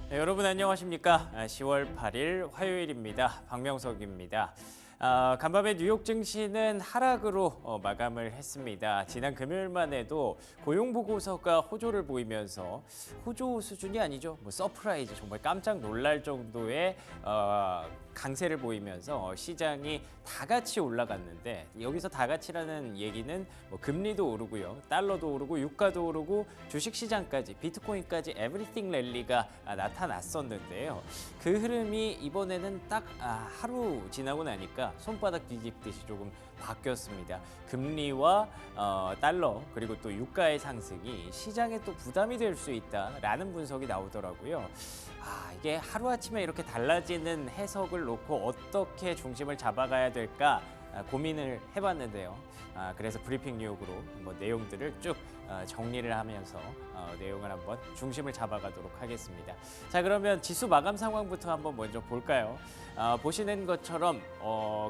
네, 여러분 안녕하십니까? 10월 8일 화요일입니다. 박명석입니다. 간밤에 뉴욕 증시는 하락으로 마감을 했습니다. 지난 금요일만 해도 고용 보고서가 호조를 보이면서 호조 수준이 아니죠. 서프라이즈 정말 깜짝 놀랄 정도의 강세를 보이면서 시장이 다 같이 올라갔는데 여기서 다 같이라는 얘기는 금리도 오르고요, 달러도 오르고 유가도 오르고 주식시장까지 비트코인까지 에브리띵 랠리가 나타났었는데요. 그 흐름이 이번에는 딱 하루 지나고 나니까 손바닥 뒤집듯이 조금 바뀌었습니다. 금리와 달러 그리고 또 유가의 상승이 시장에 또 부담이 될 수 있다라는 분석이 나오더라고요. 이게 하루아침에 이렇게 달라지는 해석을 놓고 어떻게 중심을 잡아가야 될까 고민을 해봤는데요. 그래서 브리핑 뉴욕으로 내용들을 쭉 정리를 하면서 내용을 한번 중심을 잡아가도록 하겠습니다. 자, 그러면 지수 마감 상황부터 한번 먼저 볼까요? 보시는 것처럼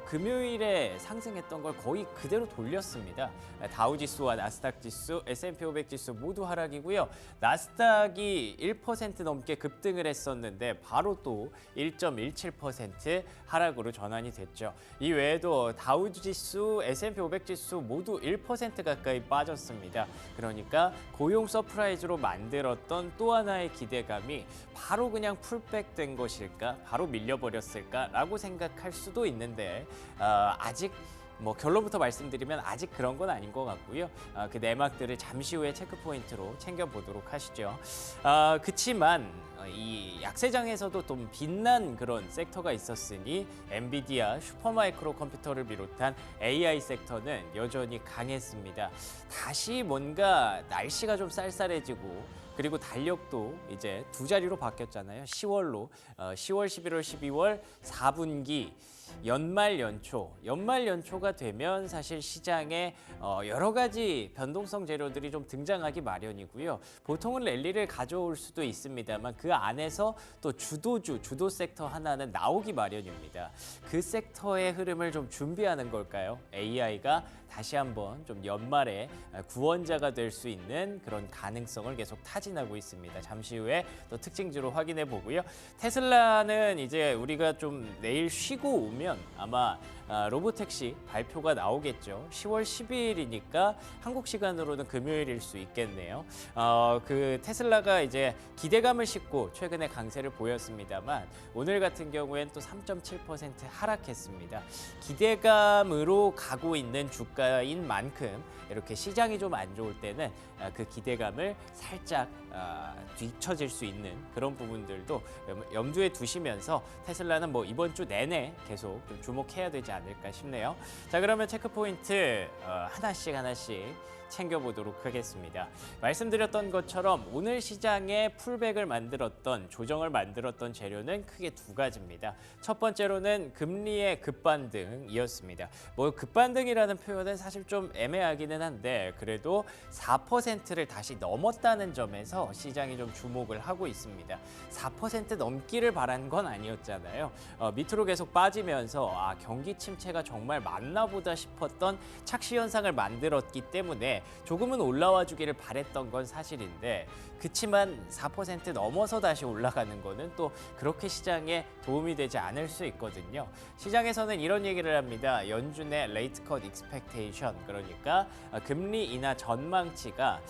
금요일에 상승했던 걸 거의 그대로 돌렸습니다. 다우지수와 나스닥 지수, S&P 500 지수 모두 하락이고요. 나스닥이 1% 넘게 급등을 했었는데 바로 또 1.17% 하락으로 전환이 됐죠. 이 외에도 다우지수, S&P 500 지수 모두 1% 가까이 빠졌습니다. 그러니까 고용 서프라이즈로 만들었던 또 하나의 기대감이 바로 그냥 풀백된 것일까? 바로 밀려버렸을까라고 생각할 수도 있는데 아직 결론부터 말씀드리면 아직 그런 건 아닌 것 같고요. 그 내막들을 잠시 후에 체크포인트로 챙겨보도록 하시죠. 그치만 이 약세장에서도 좀 빛난 그런 섹터가 있었으니 엔비디아, 슈퍼마이크로 컴퓨터를 비롯한 AI 섹터는 여전히 강했습니다. 다시 뭔가 날씨가 좀 쌀쌀해지고 그리고 달력도 이제 두 자리로 바뀌었잖아요. 10월로 10월, 11월, 12월 4분기 연말 연초가 되면 사실 시장에 여러 가지 변동성 재료들이 좀 등장하기 마련이고요. 보통은 랠리를 가져올 수도 있습니다만 그 안에서 또 주도 섹터 하나는 나오기 마련입니다. 그 섹터의 흐름을 좀 준비하는 걸까요? AI가 다시 한번 좀 연말에 구원자가 될 수 있는 그런 가능성을 계속 타진하고 있습니다. 잠시 후에 또 특징주로 확인해 보고요. 테슬라는 이제 우리가 좀 내일 쉬고 오면 아마 로보택시 발표가 나오겠죠. 10월 12일이니까 한국 시간으로는 금요일일 수 있겠네요. 그 테슬라가 이제 기대감을 싣고 최근에 강세를 보였습니다만 오늘 같은 경우엔 또 3.7% 하락했습니다. 기대감으로 가고 있는 주가인 만큼 이렇게 시장이 좀 안 좋을 때는 그 기대감을 살짝 뒤처질 수 있는 그런 부분들도 염두에 두시면서 테슬라는 이번 주 내내 계속 좀 주목해야 되지 않을까 싶네요. 자, 그러면 체크포인트 하나씩 챙겨보도록 하겠습니다. 말씀드렸던 것처럼 오늘 시장에 풀백을 만들었던, 조정을 만들었던 재료는 크게 두 가지입니다. 첫 번째로는 금리의 급반등이었습니다. 급반등이라는 표현은 사실 좀 애매하기는 한데 그래도 4%를 다시 넘었다는 점에서 시장이 좀 주목을 하고 있습니다. 4% 넘기를 바란 건 아니었잖아요. 밑으로 계속 빠지면서 경기 침체가 정말 맞나 보다 싶었던 착시 현상을 만들었기 때문에 조금은 올라와 주기를 바랬던 건 사실인데 그치만 4% 넘어서 다시 올라가는 거는 또 그렇게 시장에 도움이 되지 않을 수 있거든요. 시장에서는 이런 얘기를 합니다. 연준의 레이트 컷 익스펙테이션, 그러니까 금리 인하 전망치가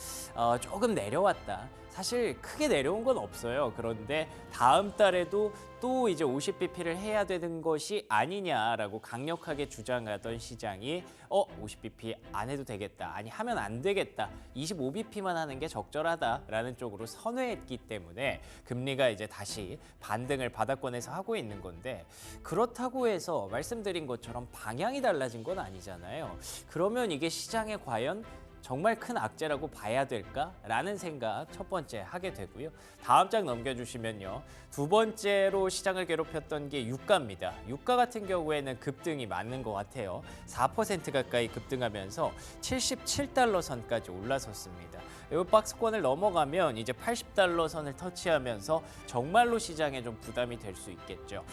조금 내려왔다. 사실 크게 내려온 건 없어요. 그런데 다음 달에도 또 이제 50bp를 해야 되는 것이 아니냐라고 강력하게 주장하던 시장이 50bp 안 해도 되겠다. 아니 하면 안 되겠다. 25bp만 하는 게 적절하다라는 쪽으로 선회했기 때문에 금리가 이제 다시 반등을 바닥권에서 하고 있는 건데 그렇다고 해서 말씀드린 것처럼 방향이 달라진 건 아니잖아요. 그러면 이게 시장에 과연 정말 큰 악재라고 봐야 될까라는 생각 첫 번째 하게 되고요. 다음 장 넘겨주시면요. 두 번째로 시장을 괴롭혔던 게 유가입니다. 유가 같은 경우에는 급등이 맞는 것 같아요. 4% 가까이 급등하면서 $77 선까지 올라섰습니다. 이 박스권을 넘어가면 이제 80달러 선을 터치하면서 정말로 시장에 좀 부담이 될 수 있겠죠.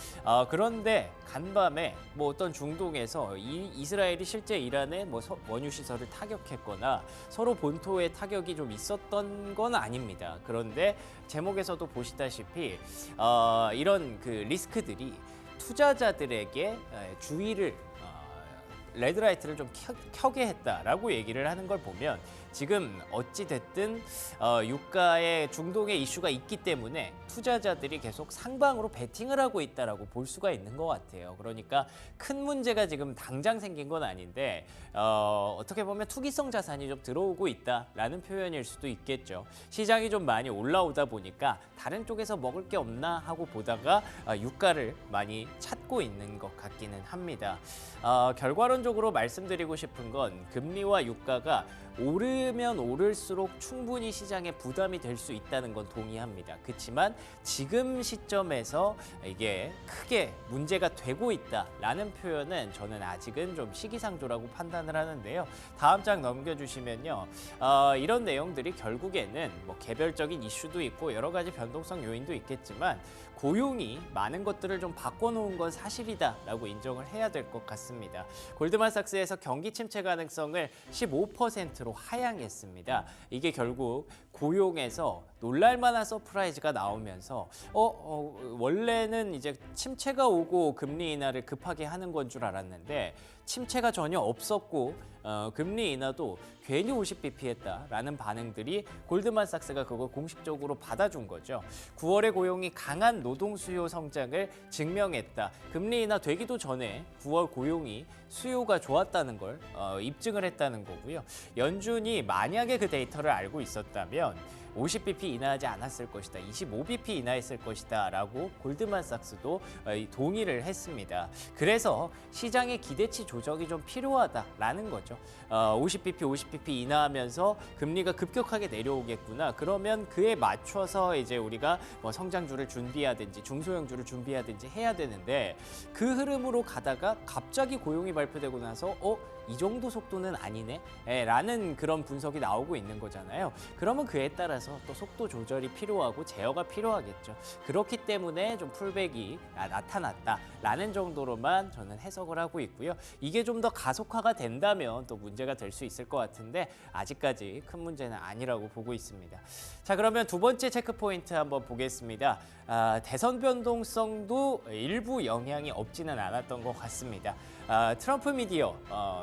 그런데 간밤에 뭐 어떤 중동에서 이스라엘이 실제 이란의 뭐 원유 시설을 타격했거나 서로 본토에 타격이 좀 있었던 건 아닙니다. 그런데 제목에서도 보시다시피 이런 그 리스크들이 투자자들에게 주의를 레드라이트를 좀 켜게 했다라고 얘기를 하는 걸 보면 지금 어찌 됐든 유가에 중동의 이슈가 있기 때문에 투자자들이 계속 상방으로 베팅을 하고 있다라고 볼 수가 있는 것 같아요. 그러니까 큰 문제가 지금 당장 생긴 건 아닌데 어떻게 보면 투기성 자산이 좀 들어오고 있다라는 표현일 수도 있겠죠. 시장이 좀 많이 올라오다 보니까 다른 쪽에서 먹을 게 없나 하고 보다가 유가를 많이 찾고 있는 것 같기는 합니다. 결과론적으로 말씀드리고 싶은 건 금리와 유가가 오르면 오를수록 충분히 시장에 부담이 될 수 있다는 건 동의합니다. 그렇지만 지금 시점에서 이게 크게 문제가 되고 있다라는 표현은 저는 아직은 좀 시기상조라고 판단을 하는데요. 다음 장 넘겨주시면요. 이런 내용들이 결국에는 뭐 개별적인 이슈도 있고 여러 가지 변동성 요인도 있겠지만 고용이 많은 것들을 좀 바꿔놓은 건 사실이다라고 인정을 해야 될 것 같습니다. 골드만삭스에서 경기 침체 가능성을 15%로 하향했습니다. 이게 결국 고용에서 놀랄만한 서프라이즈가 나오면서 원래는 이제 침체가 오고 금리 인하를 급하게 하는 건 줄 알았는데 침체가 전혀 없었고 금리 인하도 괜히 50bp 했다라는 반응들이 골드만삭스가 그걸 공식적으로 받아준 거죠. 9월의 고용이 강한 노동 수요 성장을 증명했다. 금리 인하 되기도 전에 9월 고용이 수요가 좋았다는 걸 입증을 했다는 거고요. 연준이 만약에 그 데이터를 알고 있었다면 50bp 인하하지 않았을 것이다. 25bp 인하했을 것이다. 라고 골드만삭스도 동의를 했습니다. 그래서 시장의 기대치 조정이 좀 필요하다라는 거죠. 50bp 인하하면서 금리가 급격하게 내려오겠구나. 그러면 그에 맞춰서 이제 우리가 뭐 성장주를 준비하든지 중소형주를 준비하든지 해야 되는데 그 흐름으로 가다가 갑자기 고용이 발표되고 나서 이 정도 속도는 아니네? 라는 그런 분석이 나오고 있는 거잖아요. 그러면 그에 따라서 또 속도 조절이 필요하고 제어가 필요하겠죠. 그렇기 때문에 좀 풀백이 나타났다라는 정도로만 저는 해석을 하고 있고요. 이게 좀 더 가속화가 된다면 또 문제가 될 수 있을 것 같은데 아직까지 큰 문제는 아니라고 보고 있습니다. 자, 그러면 두 번째 체크포인트 한번 보겠습니다. 대선 변동성도 일부 영향이 없지는 않았던 것 같습니다. 트럼프 미디어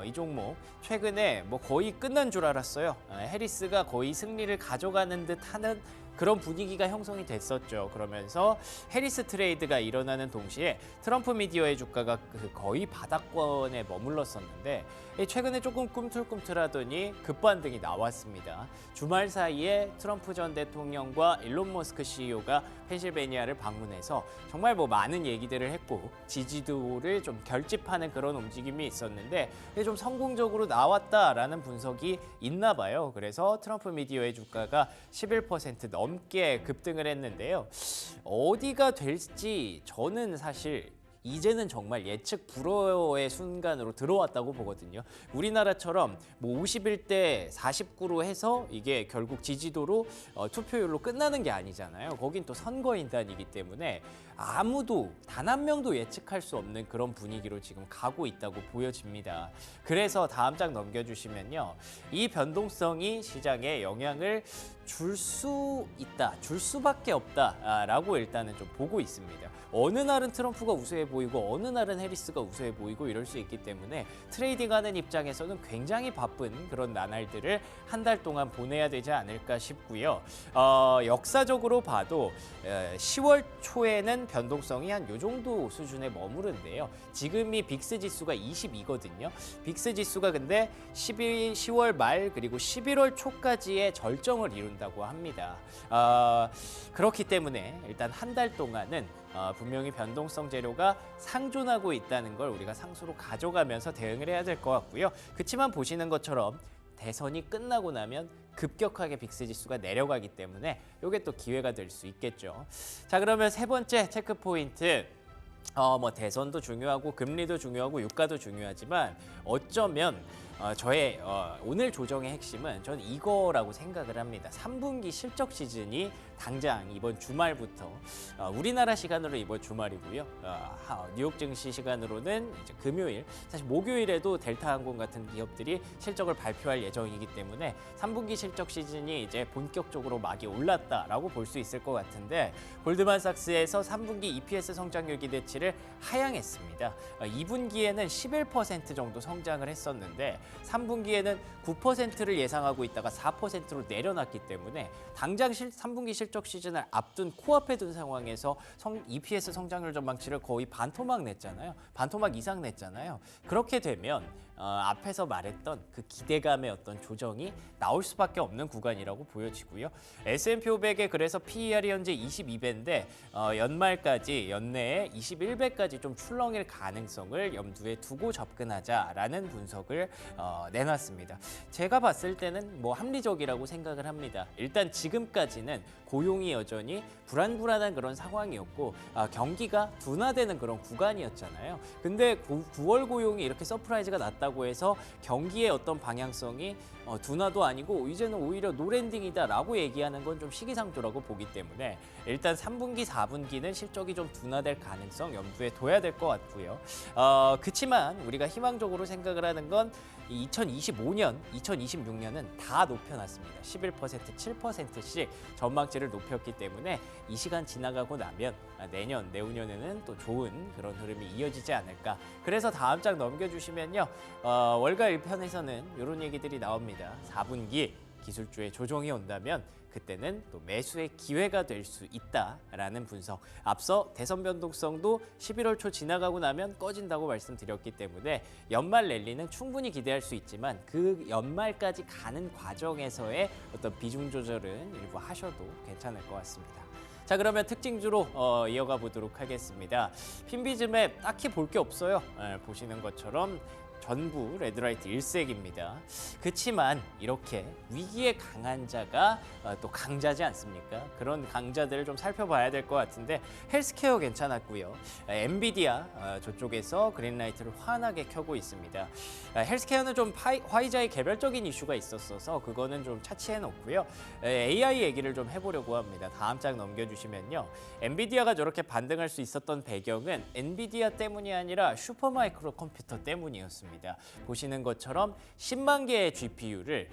이 종목 최근에 뭐 거의 끝난 줄 알았어요. 해리스가 거의 승리를 가져가는 듯하는 그런 분위기가 형성이 됐었죠. 그러면서 해리스 트레이드가 일어나는 동시에 트럼프 미디어의 주가가 거의 바닥권에 머물렀었는데 최근에 조금 꿈틀꿈틀하더니 급반등이 나왔습니다. 주말 사이에 트럼프 전 대통령과 일론 머스크 CEO가 펜실베니아를 방문해서 정말 뭐 많은 얘기들을 했고 지지도를 좀 결집하는 그런 움직임이 있었는데 좀 성공적으로 나왔다라는 분석이 있나 봐요. 그래서 트럼프 미디어의 주가가 11% 넘게 급등을 했는데요. 어디가 될지 저는 사실 이제는 정말 예측 불허의 순간으로 들어왔다고 보거든요. 우리나라처럼 뭐 51대 49로 해서 이게 결국 지지도로 투표율로 끝나는 게 아니잖아요. 거긴 또 선거인단이기 때문에 아무도 단 한 명도 예측할 수 없는 그런 분위기로 지금 가고 있다고 보여집니다. 그래서 다음 장 넘겨주시면요. 이 변동성이 시장에 영향을 줄 수 있다, 줄 수밖에 없다라고 일단은 좀 보고 있습니다. 어느 날은 트럼프가 우세해 보이고 어느 날은 해리스가 우세해 보이고 이럴 수 있기 때문에 트레이딩하는 입장에서는 굉장히 바쁜 그런 나날들을 한 달 동안 보내야 되지 않을까 싶고요. 역사적으로 봐도 10월 초에는 변동성이 한 요 정도 수준에 머무른데요. 지금이 빅스 지수가 22거든요. 빅스 지수가 근데 10월 말 그리고 11월 초까지의 절정을 이룬다고 합니다. 그렇기 때문에 일단 한 달 동안은 분명히 변동성 재료가 상존하고 있다는 걸 우리가 상수로 가져가면서 대응을 해야 될 것 같고요. 그렇지만 보시는 것처럼 대선이 끝나고 나면 급격하게 빅스 지수가 내려가기 때문에 이게 또 기회가 될 수 있겠죠. 자, 그러면 세 번째 체크 포인트. 뭐 대선도 중요하고 금리도 중요하고 유가도 중요하지만 어쩌면 저의 오늘 조정의 핵심은 저는 이거라고 생각을 합니다. 3분기 실적 시즌이 당장 이번 주말부터 우리나라 시간으로 이번 주말이고요. 뉴욕 증시 시간으로는 이제 금요일, 사실 목요일에도 델타항공 같은 기업들이 실적을 발표할 예정이기 때문에 3분기 실적 시즌이 이제 본격적으로 막이 올랐다라고 볼 수 있을 것 같은데 골드만삭스에서 3분기 EPS 성장률 기대치를 하향했습니다. 2분기에는 11% 정도 성장을 했었는데 3분기에는 9%를 예상하고 있다가 4%로 내려놨기 때문에 당장 3분기 실적 시즌을 앞둔 코앞에 둔 상황에서 EPS 성장률 전망치를 거의 반토막 냈잖아요. 반토막 이상 냈잖아요. 그렇게 되면 앞에서 말했던 그 기대감의 어떤 조정이 나올 수밖에 없는 구간이라고 보여지고요. S&P 500에 그래서 PER이 현재 22배인데 연말까지 연내에 21배까지 좀 출렁일 가능성을 염두에 두고 접근하자라는 분석을 내놨습니다. 제가 봤을 때는 뭐 합리적이라고 생각을 합니다. 일단 지금까지는 고용이 여전히 불안한 그런 상황이었고 경기가 둔화되는 그런 구간이었잖아요. 근데 9월 고용이 이렇게 서프라이즈가 났다고 해서 경기의 어떤 방향성이 둔화도 아니고 이제는 오히려 노랜딩이다라고 얘기하는 건 좀 시기상조라고 보기 때문에 일단 3분기, 4분기는 실적이 좀 둔화될 가능성 염두에 둬야 될 것 같고요. 그치만 우리가 희망적으로 생각을 하는 건 2025년, 2026년은 다 높여놨습니다. 11%, 7%씩 전망치를 높였기 때문에 이 시간 지나가고 나면 내년, 내후년에는 또 좋은 그런 흐름이 이어지지 않을까. 그래서 다음 장 넘겨주시면요. 월가 1편에서는 이런 얘기들이 나옵니다. 4분기 기술주의 조정이 온다면 그때는 또 매수의 기회가 될 수 있다라는 분석. 앞서 대선 변동성도 11월 초 지나가고 나면 꺼진다고 말씀드렸기 때문에 연말 랠리는 충분히 기대할 수 있지만 그 연말까지 가는 과정에서의 어떤 비중 조절은 일부 하셔도 괜찮을 것 같습니다. 자, 그러면 특징주로 이어가 보도록 하겠습니다. 핀비즘에 딱히 볼 게 없어요. 보시는 것처럼 전부 레드라이트 일색입니다. 그치만 이렇게 위기에 강한 자가 또 강자지 않습니까? 그런 강자들을 좀 살펴봐야 될 것 같은데 헬스케어 괜찮았고요. 엔비디아 저쪽에서 그린라이트를 환하게 켜고 있습니다. 헬스케어는 좀 화이자의 개별적인 이슈가 있었어서 그거는 좀 차치해 놓고요. AI 얘기를 좀 해보려고 합니다. 다음 장 넘겨주시면요. 엔비디아가 저렇게 반등할 수 있었던 배경은 엔비디아 때문이 아니라 슈퍼마이크로 컴퓨터 때문이었습니다. 보시는 것처럼 10만 개의 GPU를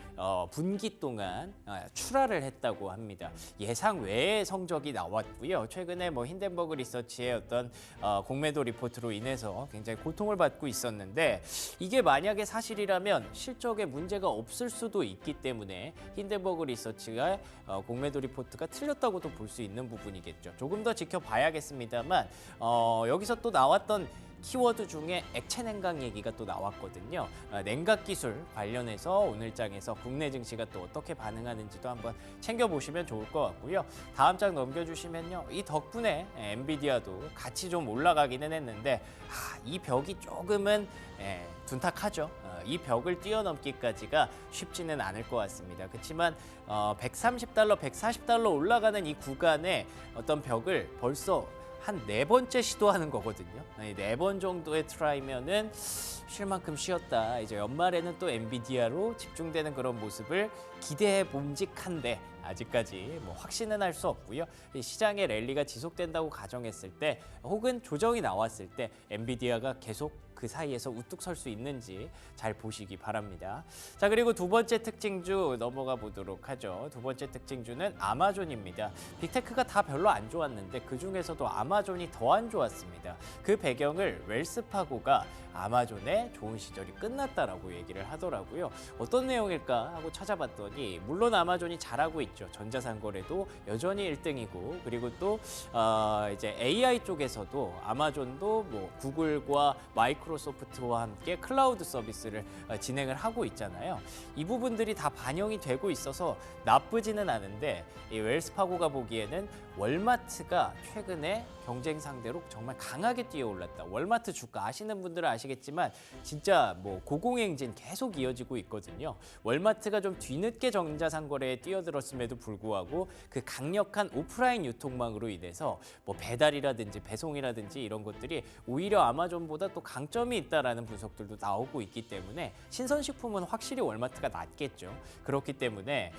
분기 동안 출하를 했다고 합니다. 예상 외의 성적이 나왔고요. 최근에 뭐 힌덴버그 리서치의 어떤 공매도 리포트로 인해서 굉장히 고통을 받고 있었는데 이게 만약에 사실이라면 실적에 문제가 없을 수도 있기 때문에 힌덴버그 리서치가 공매도 리포트가 틀렸다고도 볼 수 있는 부분이겠죠. 조금 더 지켜봐야겠습니다만 여기서 또 나왔던 키워드 중에 액체 냉각 얘기가 또 나왔거든요. 냉각 기술 관련해서 오늘 장에서 국내 증시가 또 어떻게 반응하는지도 한번 챙겨보시면 좋을 것 같고요. 다음 장 넘겨주시면요. 이 덕분에 엔비디아도 같이 좀 올라가기는 했는데 이 벽이 조금은 둔탁하죠. 이 벽을 뛰어넘기까지가 쉽지는 않을 것 같습니다. 그렇지만 $130, $140 올라가는 이 구간에 어떤 벽을 벌써 한 4번째 시도하는 거거든요. 4번 정도의 트라이면은 쉴 만큼 쉬었다. 이제 연말에는 또 엔비디아로 집중되는 그런 모습을 기대해 봄직한데 아직까지 뭐 확신은 할 수 없고요. 시장의 랠리가 지속된다고 가정했을 때 혹은 조정이 나왔을 때 엔비디아가 계속 그 사이에서 우뚝 설 수 있는지 잘 보시기 바랍니다. 자, 그리고 두 번째 특징주 넘어가 보도록 하죠. 두 번째 특징주는 아마존입니다. 빅테크가 다 별로 안 좋았는데 그중에서도 아마존이 더 안 좋았습니다. 그 배경을 웰스파고가 아마존의 좋은 시절이 끝났다라고 얘기를 하더라고요. 어떤 내용일까 하고 찾아봤더니 물론 아마존이 잘하고 있죠. 전자상거래도 여전히 1등이고 그리고 또 이제 AI 쪽에서도 아마존도 뭐 구글과 마이크로소프트와 함께 클라우드 서비스를 진행을 하고 있잖아요. 이 부분들이 다 반영이 되고 있어서 나쁘지는 않은데 이 웰스파고가 보기에는 월마트가 최근에 경쟁 상대로 정말 강하게 뛰어올랐다. 월마트 주가 아시는 분들은 아시겠지만 진짜 뭐 고공행진 계속 이어지고 있거든요. 월마트가 좀 뒤늦게 전자상거래에 뛰어들었음에도 불구하고 그 강력한 오프라인 유통망으로 인해서 뭐 배달이라든지 배송이라든지 이런 것들이 오히려 아마존보다 또 강점 장점이 있다라는 분석들도 나오고 있기 때문에 신선식품은 확실히 월마트가 낫겠죠. 그렇기 때문에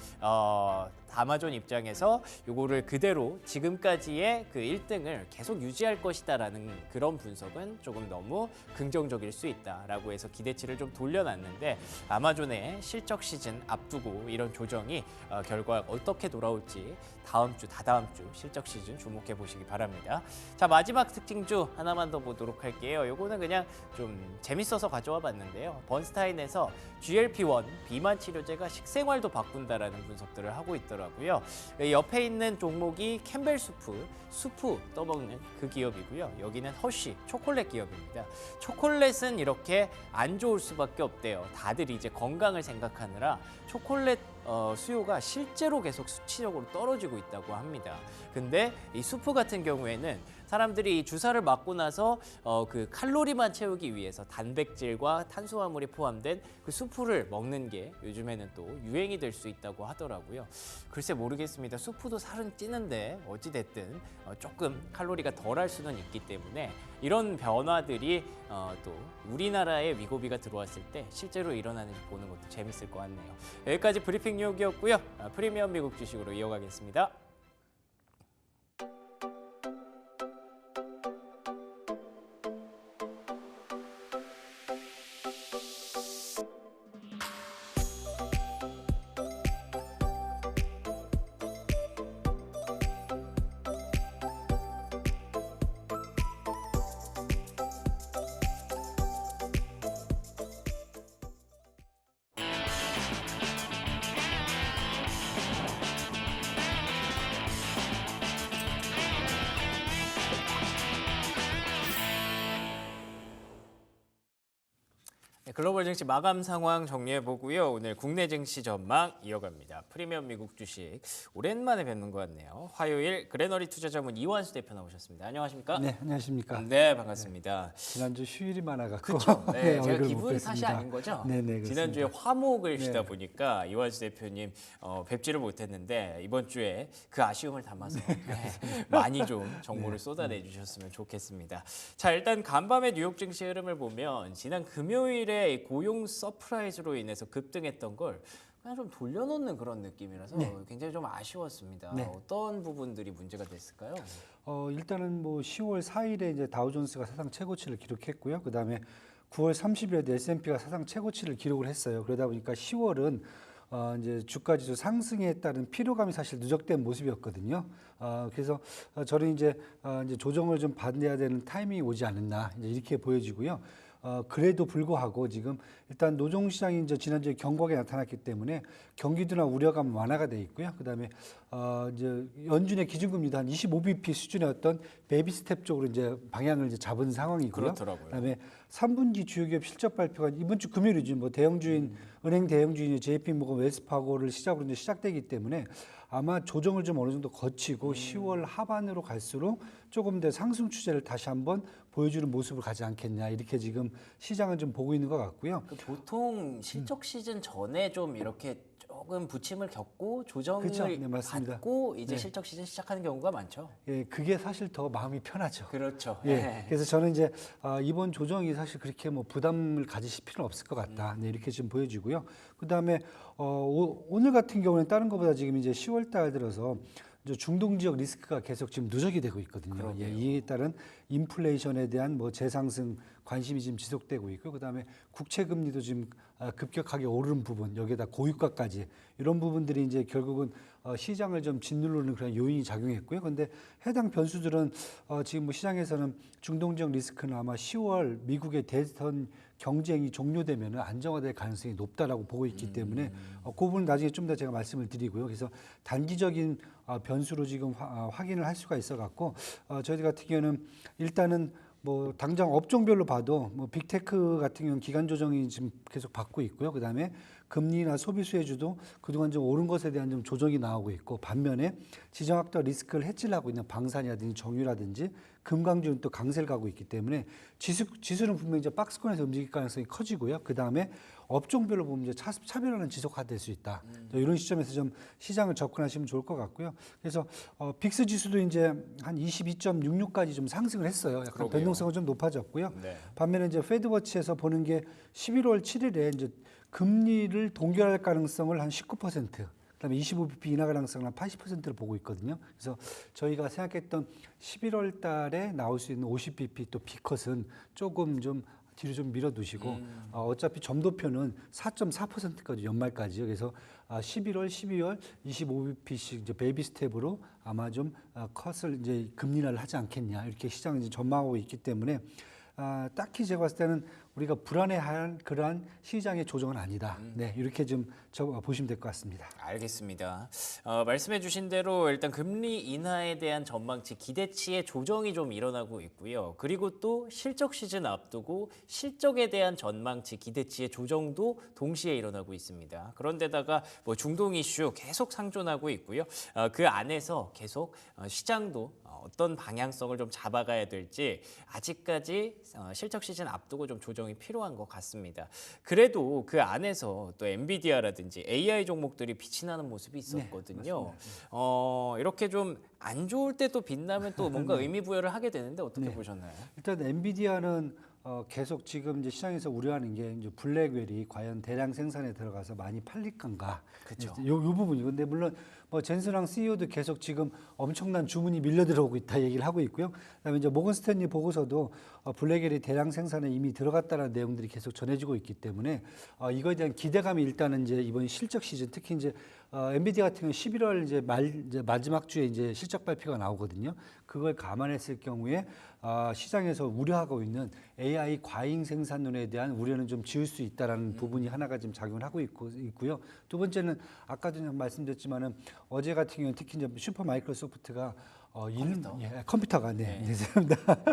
아마존 입장에서 요거를 그대로 지금까지의 그 1등을 계속 유지할 것이다라는 그런 분석은 조금 너무 긍정적일 수 있다라고 해서 기대치를 좀 돌려놨는데 아마존의 실적 시즌 앞두고 이런 조정이 결과가 어떻게 돌아올지 다음 주, 다다음 주 실적 시즌 주목해 보시기 바랍니다. 자, 마지막 특징주 하나만 더 보도록 할게요. 요거는 그냥 좀 재밌어서 가져와 봤는데요. 번스타인에서 GLP-1 비만 치료제가 식생활도 바꾼다라는 분석들을 하고 있더라고요. 옆에 있는 종목이 캠벨 수프 떠먹는 그 기업이고요. 여기는 허쉬 초콜릿 기업입니다. 초콜릿은 이렇게 안 좋을 수밖에 없대요. 다들 이제 건강을 생각하느라 초콜릿 수요가 실제로 계속 수치적으로 떨어지고 있다고 합니다. 근데 이 수프 같은 경우에는 사람들이 주사를 맞고 나서 그 칼로리만 채우기 위해서 단백질과 탄수화물이 포함된 그 수프를 먹는 게 요즘에는 또 유행이 될 수 있다고 하더라고요. 글쎄 모르겠습니다. 수프도 살은 찌는데 어찌됐든 조금 칼로리가 덜할 수는 있기 때문에 이런 변화들이 또 우리나라에 위고비가 들어왔을 때 실제로 일어나는지 보는 것도 재밌을 것 같네요. 여기까지 브리핑 뉴욕이었고요. 프리미엄 미국 주식으로 이어가겠습니다. 글로벌 증시 마감 상황 정리해보고요. 오늘 국내 증시 전망 이어갑니다. 프리미엄 미국 주식 오랜만에 뵙는 것 같네요. 화요일 그레너리 투자자문 이완수 대표 나오셨습니다. 안녕하십니까? 네, 안녕하십니까? 네, 반갑습니다. 지난주 휴일이 많아갖고 그렇죠. 네, 제가 얼굴 기분 못 탓이 뵀습니다. 아닌 거죠? 네네, 지난주에 화목을 네. 쉬다 보니까 이완수 대표님 뵙지를 못했는데 이번 주에 그 아쉬움을 담아서 네, 많이 좀 정보를 쏟아내 주셨으면 좋겠습니다. 자, 일단 간밤의 뉴욕 증시 흐름을 보면 지난 금요일에 고용 서프라이즈로 인해서 급등했던 걸 그냥 좀 돌려놓는 그런 느낌이라서 굉장히 좀 아쉬웠습니다. 네. 어떤 부분들이 문제가 됐을까요? 일단은 뭐 10월 4일에 이제 다우존스가 사상 최고치를 기록했고요. 그다음에 9월 30일에도 S&P가 사상 최고치를 기록을 했어요. 그러다 보니까 10월은 이제 주가지수 상승에 따른 피로감이 사실 누적된 모습이었거든요. 그래서 저는 이제 조정을 좀 받아야 되는 타이밍이 오지 않았나 이제 이렇게 보여지고요. 그래도 불구하고 지금 일단 노동시장이 이제 지난주에 경고하게 나타났기 때문에 경기도나 우려감 완화가 돼 있고요. 그다음에 이제 연준의 기준금리도 한 25bp 수준의 어떤 베이비 스텝 쪽으로 이제 방향을 이제 잡은 상황이고요. 그렇더라고요. 그다음에 3분기 주요기업 실적 발표가 이번 주 금요일이죠. 뭐 대형주인 은행 대형주인의 JP모건 웰스파고를 시작으로 이제 시작되기 때문에 아마 조정을 좀 어느 정도 거치고 10월 하반으로 갈수록 조금 더 상승 추세를 다시 한번 보여주는 모습을 가지 않겠냐 이렇게 지금 시장은 좀 보고 있는 것 같고요. 보통 실적 시즌 전에 좀 이렇게 조금 부침을 겪고 조정을 그렇죠. 네, 맞습니다. 받고 이제 실적 시즌 시작하는 경우가 많죠. 예, 그게 사실 더 마음이 편하죠. 그렇죠. 예, 그래서 저는 이제 이번 조정이 사실 그렇게 뭐 부담을 가지실 필요는 없을 것 같다. 네, 이렇게 지금 보여지고요. 그다음에 오늘 같은 경우는 다른 것보다 지금 이제 10월 달 들어서 이제 중동 지역 리스크가 계속 지금 누적이 되고 있거든요. 예, 이에 따른 인플레이션에 대한 뭐 재상승 관심이 지금 지속되고 있고, 그다음에 국채 금리도 지금 급격하게 오르는 부분, 여기에다 고유가까지 이런 부분들이 이제 결국은 시장을 좀 짓누르는 그런 요인이 작용했고요. 그런데 해당 변수들은 지금 뭐 시장에서는 중동 지역 리스크는 아마 10월 미국의 대선 경쟁이 종료되면 안정화될 가능성이 높다라고 보고 있기 때문에 그 부분은 나중에 좀 더 제가 말씀을 드리고요. 그래서 단기적인 변수로 지금 확인을 할 수가 있어 갖고 저희 같은 경우는 일단은 뭐 당장 업종별로 봐도 뭐 빅테크 같은 경우는 기간 조정이 지금 계속 받고 있고요. 그다음에 금리나 소비 수혜주도 그동안 좀 오른 것에 대한 좀 조정이 나오고 있고, 반면에 지정학적 리스크를 해치를 하고 있는 방산이라든지 정유라든지 금강주는 또 강세를 가고 있기 때문에 지수는 분명히 이제 박스권에서 움직일 가능성이 커지고요. 그다음에 업종별로 보면 이제 차별화는 지속화될 수 있다. 이런 시점에서 좀 시장을 접근하시면 좋을 것 같고요. 그래서 빅스 지수도 이제 한 22.66까지 좀 상승을 했어요. 약간 그러게요. 변동성은 좀 높아졌고요. 네. 반면에 이제 페드워치에서 보는 게 11월 7일에 이제 금리를 동결할 가능성을 한 19%, 그다음에 25bp 인하 가능성을 한 80%를 보고 있거든요. 그래서 저희가 생각했던 11월 달에 나올 수 있는 50bp 또 B컷은 조금 좀 뒤로 좀 밀어두시고 어차피 점도표는 4.4%까지 연말까지요. 그래서 11월, 12월 25bp씩 이제 베이비 스텝으로 아마 좀 컷을 이제 금리 인하를 하지 않겠냐 이렇게 시장은 이제 전망하고 있기 때문에 딱히 제가 봤을 때는 우리가 불안해할 그러한 시장의 조정은 아니다. 네, 이렇게 좀 보시면 될 것 같습니다. 알겠습니다. 말씀해주신 대로 일단 금리 인하에 대한 전망치, 기대치의 조정이 좀 일어나고 있고요. 그리고 또 실적 시즌 앞두고 실적에 대한 전망치, 기대치의 조정도 동시에 일어나고 있습니다. 그런데다가 뭐 중동 이슈 계속 상존하고 있고요. 그 안에서 계속 시장도 어떤 방향성을 좀 잡아가야 될지 아직까지 실적 시즌 앞두고 좀 조정이 필요한 것 같습니다. 그래도 그 안에서 또 엔비디아라든지 AI 종목들이 빛이 나는 모습이 있었거든요. 이렇게 좀 안 좋을 때 또 빛나면 또 뭔가 의미 부여를 하게 되는데 어떻게 보셨나요? 일단 엔비디아는 계속 지금 이제 시장에서 우려하는 게 이제 블랙웰이 과연 대량 생산에 들어가서 많이 팔릴 건가? 그쵸. 요 부분이고, 근데 물론 뭐 젠슨랑 CEO도 계속 지금 엄청난 주문이 밀려 들어오고 있다 얘기를 하고 있고요. 그다음에 이제 모건 스탠리 보고서도 블랙웰이 대량 생산에 이미 들어갔다는 내용들이 계속 전해지고 있기 때문에 이거에 대한 기대감이 일단은 이제 이번 실적 시즌 특히 이제 엔비디아 같은 경우 11월 이제 마지막 주에 이제 실적 발표가 나오거든요. 그걸 감안했을 경우에 시장에서 우려하고 있는 AI 과잉 생산론에 대한 우려는 좀 지울 수 있다라는 부분이 하나가 지금 작용을 하고 있고요. 두 번째는 아까도 말씀드렸지만은 어제 같은 경우는 특히 이제 슈퍼 마이크로소프트가 컴퓨터가 죄송합니다.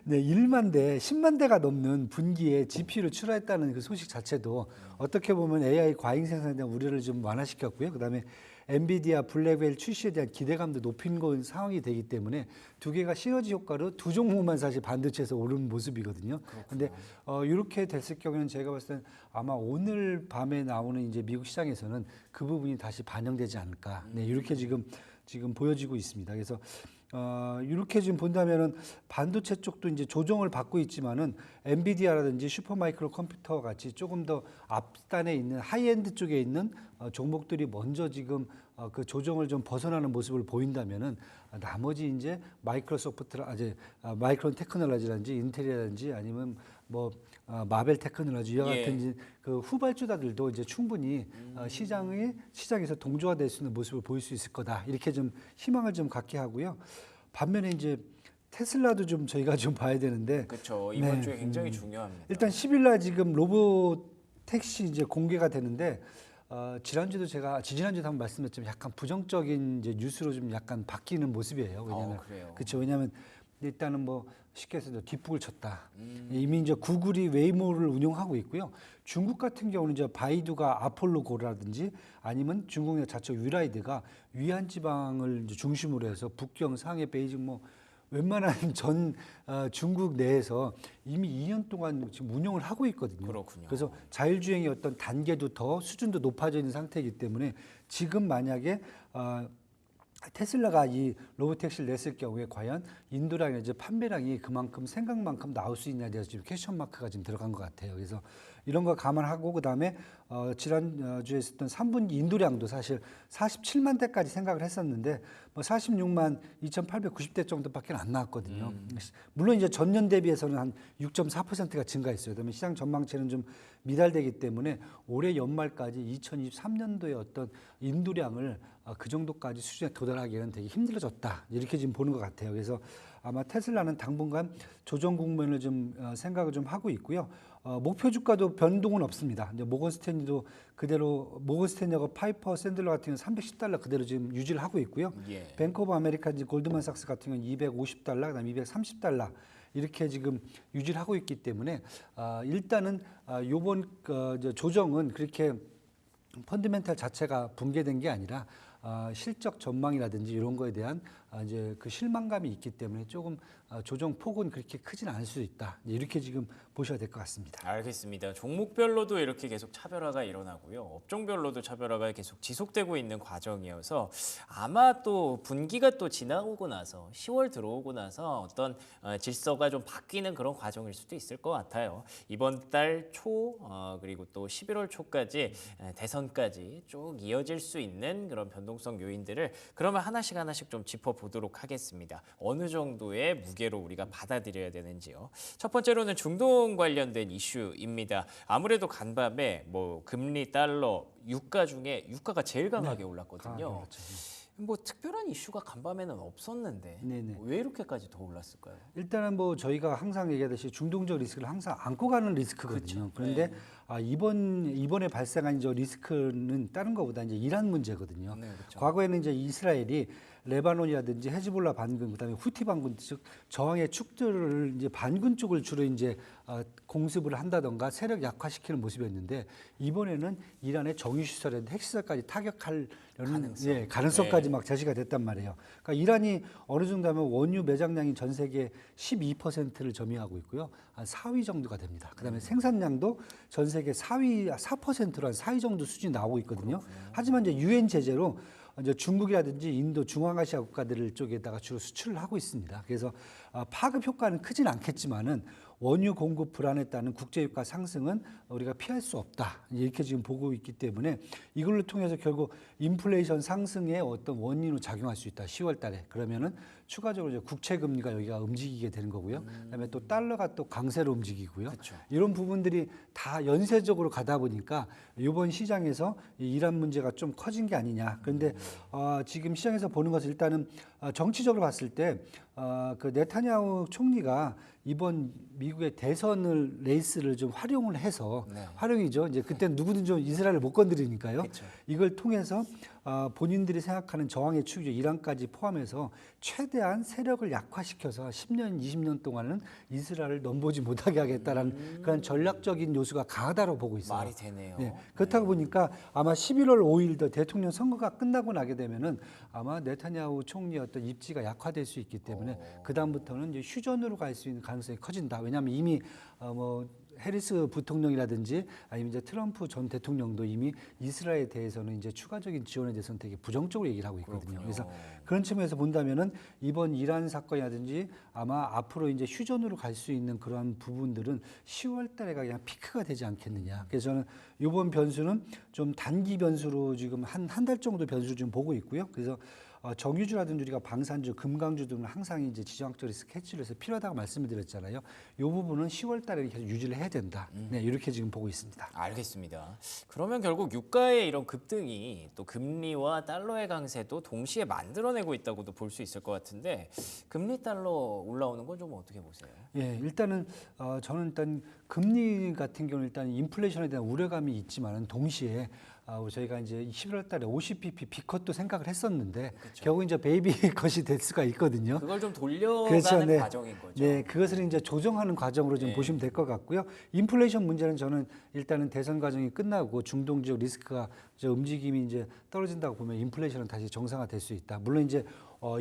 네, 1만 대, 10만 대가 넘는 분기에 GPU를 출하했다는 그 소식 자체도 어떻게 보면 AI 과잉 생산에 대한 우려를 좀 완화시켰고요. 그다음에 엔비디아 블랙웰 출시에 대한 기대감도 높인 건 상황이 되기 때문에 두 개가 시너지 효과로 두 종목만 사실 반도체에서 오른 모습이거든요. 그런데 이렇게 됐을 경우에는 제가 봤을 때는 아마 오늘 밤에 나오는 이제 미국 시장에서는 그 부분이 다시 반영되지 않을까. 네, 이렇게 지금 보여지고 있습니다. 그래서 이렇게 지금 본다면은 반도체 쪽도 이제 조정을 받고 있지만은 엔비디아라든지 슈퍼마이크로 컴퓨터 같이 조금 더 앞단에 있는 하이엔드 쪽에 있는 종목들이 먼저 지금 그 조정을 좀 벗어나는 모습을 보인다면은 나머지 이제 마이크론 테크놀로지라든지 인텔이라든지 아니면 뭐 마벨 테크놀로지 이와 같은 이제 그 후발주자들도 이제 충분히 시장에서 동조화될 수 있는 모습을 보일 수 있을 거다. 이렇게 좀 희망을 좀 갖게 하고요. 반면에 이제 테슬라도 좀 저희가 좀 봐야 되는데 그렇죠. 이번 주에 굉장히 중요합니다. 일단 10일 날 지금 로봇 택시 이제 공개가 되는데 지난주도 한번 말씀드렸지만 약간 부정적인 이제 뉴스로 좀 약간 바뀌는 모습이에요. 왜냐하면 그렇죠. 왜냐하면 일단은 뭐 쉽게 해서 뒷북을 쳤다. 이미 이제 구글이 웨이모를 운영하고 있고요. 중국 같은 경우는 이제 바이두가 아폴로 고라든지 아니면 중국 내 자체 위라이드가 위안 지방을 이제 중심으로 해서 북경, 상해, 베이징 뭐 웬만한 중국 내에서 이미 2년 동안 지금 운영을 하고 있거든요. 그렇군요. 그래서 자율주행의 어떤 단계도 더 수준도 높아져 있는 상태이기 때문에 지금 만약에 테슬라가 이 로보택시를 냈을 경우에 과연 인도량의 이제 판매량이 그만큼 생각만큼 나올 수 있냐에 대해서 지금 퀘스천 마크가 지금 들어간 것 같아요. 그래서 이런 거 감안하고 그다음에 지난주에 있었던 3분기 인도량도 사실 47만 대까지 생각을 했었는데 뭐 46만 2,890대 정도밖에 안 나왔거든요. 물론 이제 전년 대비해서는 한 6.4%가 증가했어요. 그다음에 시장 전망치는 좀 미달되기 때문에 올해 연말까지 2023년도의 어떤 인도량을 그 정도까지 수준에 도달하기에는 되게 힘들어졌다. 이렇게 지금 보는 것 같아요. 그래서 아마 테슬라는 당분간 조정 국면을 좀 생각을 좀 하고 있고요. 목표 주가도 변동은 없습니다. 이제 모건 스탠리도 그대로 모건 스탠리하고 파이퍼 샌들러 같은 경우는 $310 그대로 지금 유지를 하고 있고요. 뱅크 오브 아메리카 골드만삭스 같은 경우는 $250, 그다음에 $230 이렇게 지금 유지를 하고 있기 때문에 일단은 요번 조정은 그렇게 펀더멘탈 자체가 붕괴된 게 아니라 실적 전망이라든지 이런 거에 대한 이제 그 실망감이 있기 때문에 조금 조정 폭은 그렇게 크진 않을 수 있다. 이렇게 지금 보셔야 될 것 같습니다. 알겠습니다. 종목별로도 이렇게 계속 차별화가 일어나고요. 업종별로도 차별화가 계속 지속되고 있는 과정이어서 아마 또 분기가 또 지나오고 나서 10월 들어오고 나서 어떤 질서가 좀 바뀌는 그런 과정일 수도 있을 것 같아요. 이번 달 초 그리고 또 11월 초까지 대선까지 쭉 이어질 수 있는 그런 변동성 요인들을 그러면 하나씩 좀 짚어보도록 하겠습니다. 어느 정도의 무게로 우리가 받아들여야 되는지요. 첫 번째로는 중동 관련된 이슈입니다. 아무래도 간밤에 뭐 금리, 달러, 유가 중에 유가가 제일 강하게 올랐거든요. 뭐 특별한 이슈가 간밤에는 없었는데 네네. 왜 이렇게까지 더 올랐을까요? 일단은 뭐 저희가 항상 얘기하듯이 중동적 리스크를 항상 안고 가는 리스크거든요. 그런데 이번에 발생한 저 리스크는 다른 것보다 이제 이란 문제거든요. 네, 그렇죠. 과거에는 이제 이스라엘이 레바논이라든지 헤즈볼라 반군, 그다음에 후티 반군 즉 저항의 축들을 이제 반군 쪽을 주로 이제 공습을 한다던가 세력 약화시키는 모습이었는데 이번에는 이란의 정유시설에 핵시설까지 타격하려는 가능성까지 막 제시가 됐단 말이에요. 그러니까 이란이 어느 정도 하면 원유 매장량이 전 세계 12%를 점유하고 있고요. 한 4위 정도가 됩니다. 그다음에 생산량도 전 세계 4위, 4%로 한 4위 정도 수준이 나오고 있거든요. 하지만 이제 유엔 제재로 이제 중국이라든지 인도, 중앙아시아 국가들 쪽에다가 주로 수출을 하고 있습니다. 그래서 파급 효과는 크진 않겠지만은 원유 공급 불안에 따른 국제유가 상승은 우리가 피할 수 없다. 이렇게 지금 보고 있기 때문에 이걸로 통해서 결국 인플레이션 상승에 어떤 원인으로 작용할 수 있다. 10월 달에. 그러면은 추가적으로 이제 국채 금리가 여기가 움직이게 되는 거고요. 그다음에 또 달러가 또 강세로 움직이고요. 그렇죠. 이런 부분들이 다 연쇄적으로 가다 보니까 이번 시장에서 이 이란 문제가 좀 커진 게 아니냐. 그런데 지금 시장에서 보는 것은 일단은 정치적으로 봤을 때 그 네타냐후 총리가 이번 미국의 대선을 레이스를 좀 활용을 해서 활용이죠. 이제 그때 누구든 좀 이스라엘을 못 건드리니까요. 그쵸. 이걸 통해서 본인들이 생각하는 저항의 축이죠. 이란까지 포함해서 최대한 세력을 약화시켜서 10년, 20년 동안은 이스라엘을 넘보지 못하게 하겠다라는 그런 전략적인 요소가 강하다고 보고 있어요. 말이 되네요. 네, 그렇다고 보니까 아마 11월 5일 대통령 선거가 끝나고 나게 되면은 아마 네타냐후 총리의 어떤 입지가 약화될 수 있기 때문에 그 다음부터는 이제 휴전으로 갈 수 있는 가능성이 커진다. 왜냐하면 이미 뭐 해리스 부통령이라든지 아니면 이제 트럼프 전 대통령도 이미 이스라엘에 대해서는 이제 추가적인 지원에 대해서는 되게 부정적으로 얘기를 하고 있거든요. 그래서 그런 측면에서 본다면은 이번 이란 사건이라든지 아마 앞으로 이제 휴전으로 갈 수 있는 그러한 부분들은 10월 달에가 그냥 피크가 되지 않겠느냐. 그래서 저는 이번 변수는 좀 단기 변수로 지금 한 달 정도 변수를 좀 보고 있고요. 그래서 정유주라든지 우리가 방산주, 금강주 등은 항상 이제 지정학적인 스케치를 해서 필요하다고 말씀을 드렸잖아요. 이 부분은 10월 달에 계속 유지를 해야 된다. 네, 이렇게 지금 보고 있습니다. 알겠습니다. 그러면 결국 유가의 이런 급등이 또 금리와 달러의 강세도 동시에 만들어내고 있다고도 볼 수 있을 것 같은데 금리 달러 올라오는 건 좀 어떻게 보세요? 예, 일단은 저는 일단 금리 같은 경우는 일단 인플레이션에 대한 우려감이 있지만은 동시에 저희가 이제 11월 달에 50bp 비컷도 생각을 했었는데 결국 이제 베이비 컷이 될 수가 있거든요. 그걸 좀 돌려가는 그렇죠, 네. 과정인 거죠. 네, 그것을 이제 조정하는 과정으로 좀 보시면 될 것 같고요. 인플레이션 문제는 저는 일단은 대선 과정이 끝나고 중동 지역 리스크가 이제 움직임이 이제 떨어진다고 보면 인플레이션은 다시 정상화될 수 있다. 물론 이제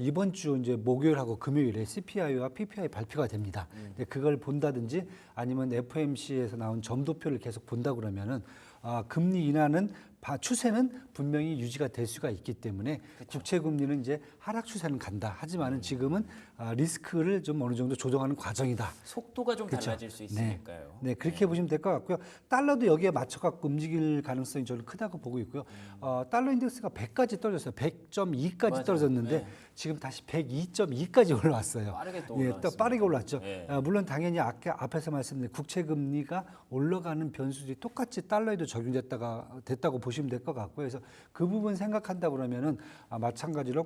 이번 주 이제 목요일하고 금요일에 CPI와 PPI 발표가 됩니다. 근데 그걸 본다든지 아니면 FOMC에서 나온 점도표를 계속 본다 그러면은 금리 인하는 추세는 분명히 유지가 될 수가 있기 때문에 국채 금리는 이제 하락 추세는 간다. 하지만은 지금은 리스크를 좀 어느 정도 조정하는 과정이다. 속도가 좀 그렇죠. 달라질 수 있으니까요. 네, 그렇게 보시면 될 것 같고요. 달러도 여기에 맞춰 갖고 움직일 가능성이 저는 크다고 보고 있고요. 달러 인덱스가 100까지 떨어졌어요. 100.2까지 맞아요. 떨어졌는데 지금 다시 102.2까지 올라왔어요. 빠르게 또 예, 올라왔습니다. 또 빠르게 올랐죠. 네. 물론 당연히 앞에서 말씀드린 국채 금리가 올라가는 변수들이 똑같이 달러에도 됐다고 보시면 될 것 같고요. 그래서 그 부분 생각한다 그러면은 마찬가지로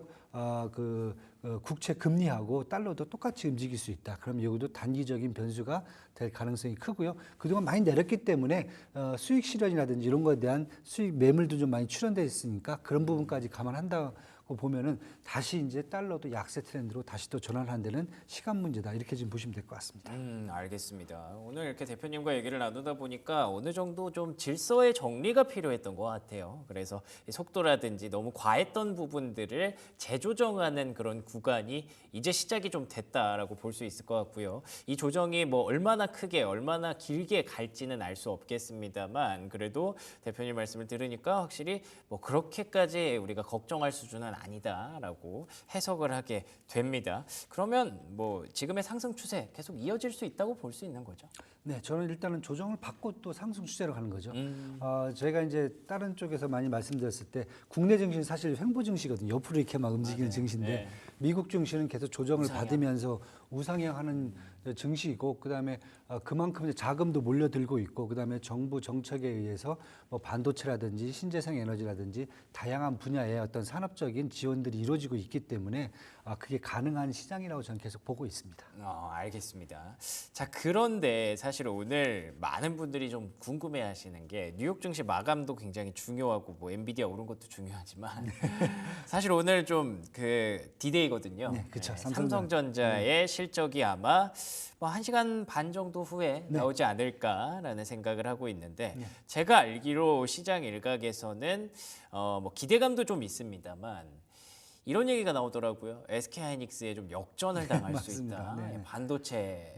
국채 금리하고 달러도 똑같이 움직일 수 있다. 그럼 여기도 단기적인 변수가 될 가능성이 크고요. 그동안 많이 내렸기 때문에 수익 실현이라든지 이런 거에 대한 수익 매물도 좀 많이 출현돼 있으니까 그런 부분까지 감안한다고 보면은 다시 이제 달러도 약세 트렌드로 다시 또 전환하는 데는 시간 문제다. 이렇게 지금 보시면 될 것 같습니다. 알겠습니다. 오늘 이렇게 대표님과 얘기를 나누다 보니까 어느 정도 좀 질서의 정리가 필요했던 것 같아요. 그래서 이 속도라든지 너무 과했던 부분들을 재조정하는 그런 구간이 이제 시작이 좀 됐다라고 볼 수 있을 것 같고요. 이 조정이 뭐 얼마나 크게, 얼마나 길게 갈지는 알 수 없겠습니다만 그래도 대표님 말씀을 들으니까 확실히 뭐 그렇게까지 우리가 걱정할 수준은 아니다라고 해석을 하게 됩니다. 그러면 뭐 지금의 상승 추세 계속 이어질 수 있다고 볼 수 있는 거죠? 네, 저는 일단은 조정을 받고 또 상승 추세로 가는 거죠. 저희가 이제 다른 쪽에서 많이 말씀드렸을 때 국내 증시는 사실 횡보 증시거든요. 옆으로 이렇게 막 움직이는 증시인데 네. 미국 증시는 계속 조정을 우상향. 받으면서 우상향하는 증시이고 그다음에 그만큼 이제 자금도 몰려들고 있고 그다음에 정부 정책에 의해서 뭐 반도체라든지 신재생 에너지라든지 다양한 분야의 어떤 산업적인 지원들이 이루어지고 있기 때문에 그게 가능한 시장이라고 저는 계속 보고 있습니다. 알겠습니다. 자, 그런데 사실 오늘 많은 분들이 좀 궁금해하시는 게 뉴욕 증시 마감도 굉장히 중요하고 뭐 엔비디아 오른 것도 중요하지만 사실 오늘 좀 그 디데이거든요. 네, 그쵸. 삼성전자의 실적이 아마 뭐 1시간 반 정도 후에 네. 나오지 않을까라는 생각을 하고 있는데 제가 알기로 시장 일각에서는 뭐 기대감도 좀 있습니다만 이런 얘기가 나오더라고요. SK 하이닉스에 좀 역전을 당할 수 맞습니다. 있다. 네. 반도체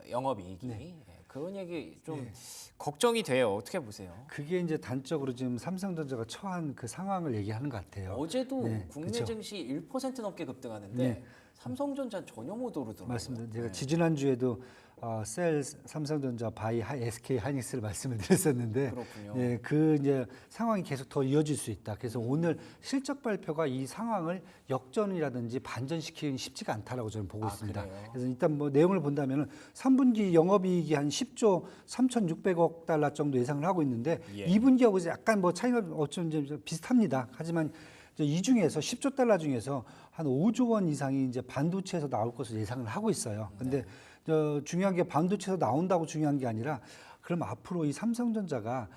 영업이익이 네. 그런 얘기 좀 걱정이 돼요. 어떻게 보세요? 그게 이제 단적으로 지금 삼성전자가 처한 그 상황을 얘기하는 것 같아요. 어제도 네, 국내 그쵸. 증시 1% 넘게 급등하는데 네. 삼성전자 전혀 못 오르더라고요. 맞습니다. 제가 네. 지지난 주에도 셀 삼성전자 바이 SK 하이닉스를 말씀을 드렸었는데, 그렇군요. 예, 그 이제 상황이 계속 더 이어질 수 있다. 그래서 오늘 실적 발표가 이 상황을 역전이라든지 반전시키기 쉽지가 않다라고 저는 보고 있습니다. 그래요? 그래서 일단 뭐 내용을 본다면은 3분기 영업이익이 한 10조 3,600억 달러 정도 예상을 하고 있는데 예. 2분기하고 약간 뭐 차이가 어쩜 좀 비슷합니다. 하지만 이 중에서 10조 달러 중에서 한 5조 원 이상이 이제 반도체에서 나올 것을 예상을 하고 있어요. 근데 중요한 게 반도체에서 나온다고 중요한 게 아니라 그럼 앞으로 이 삼성전자가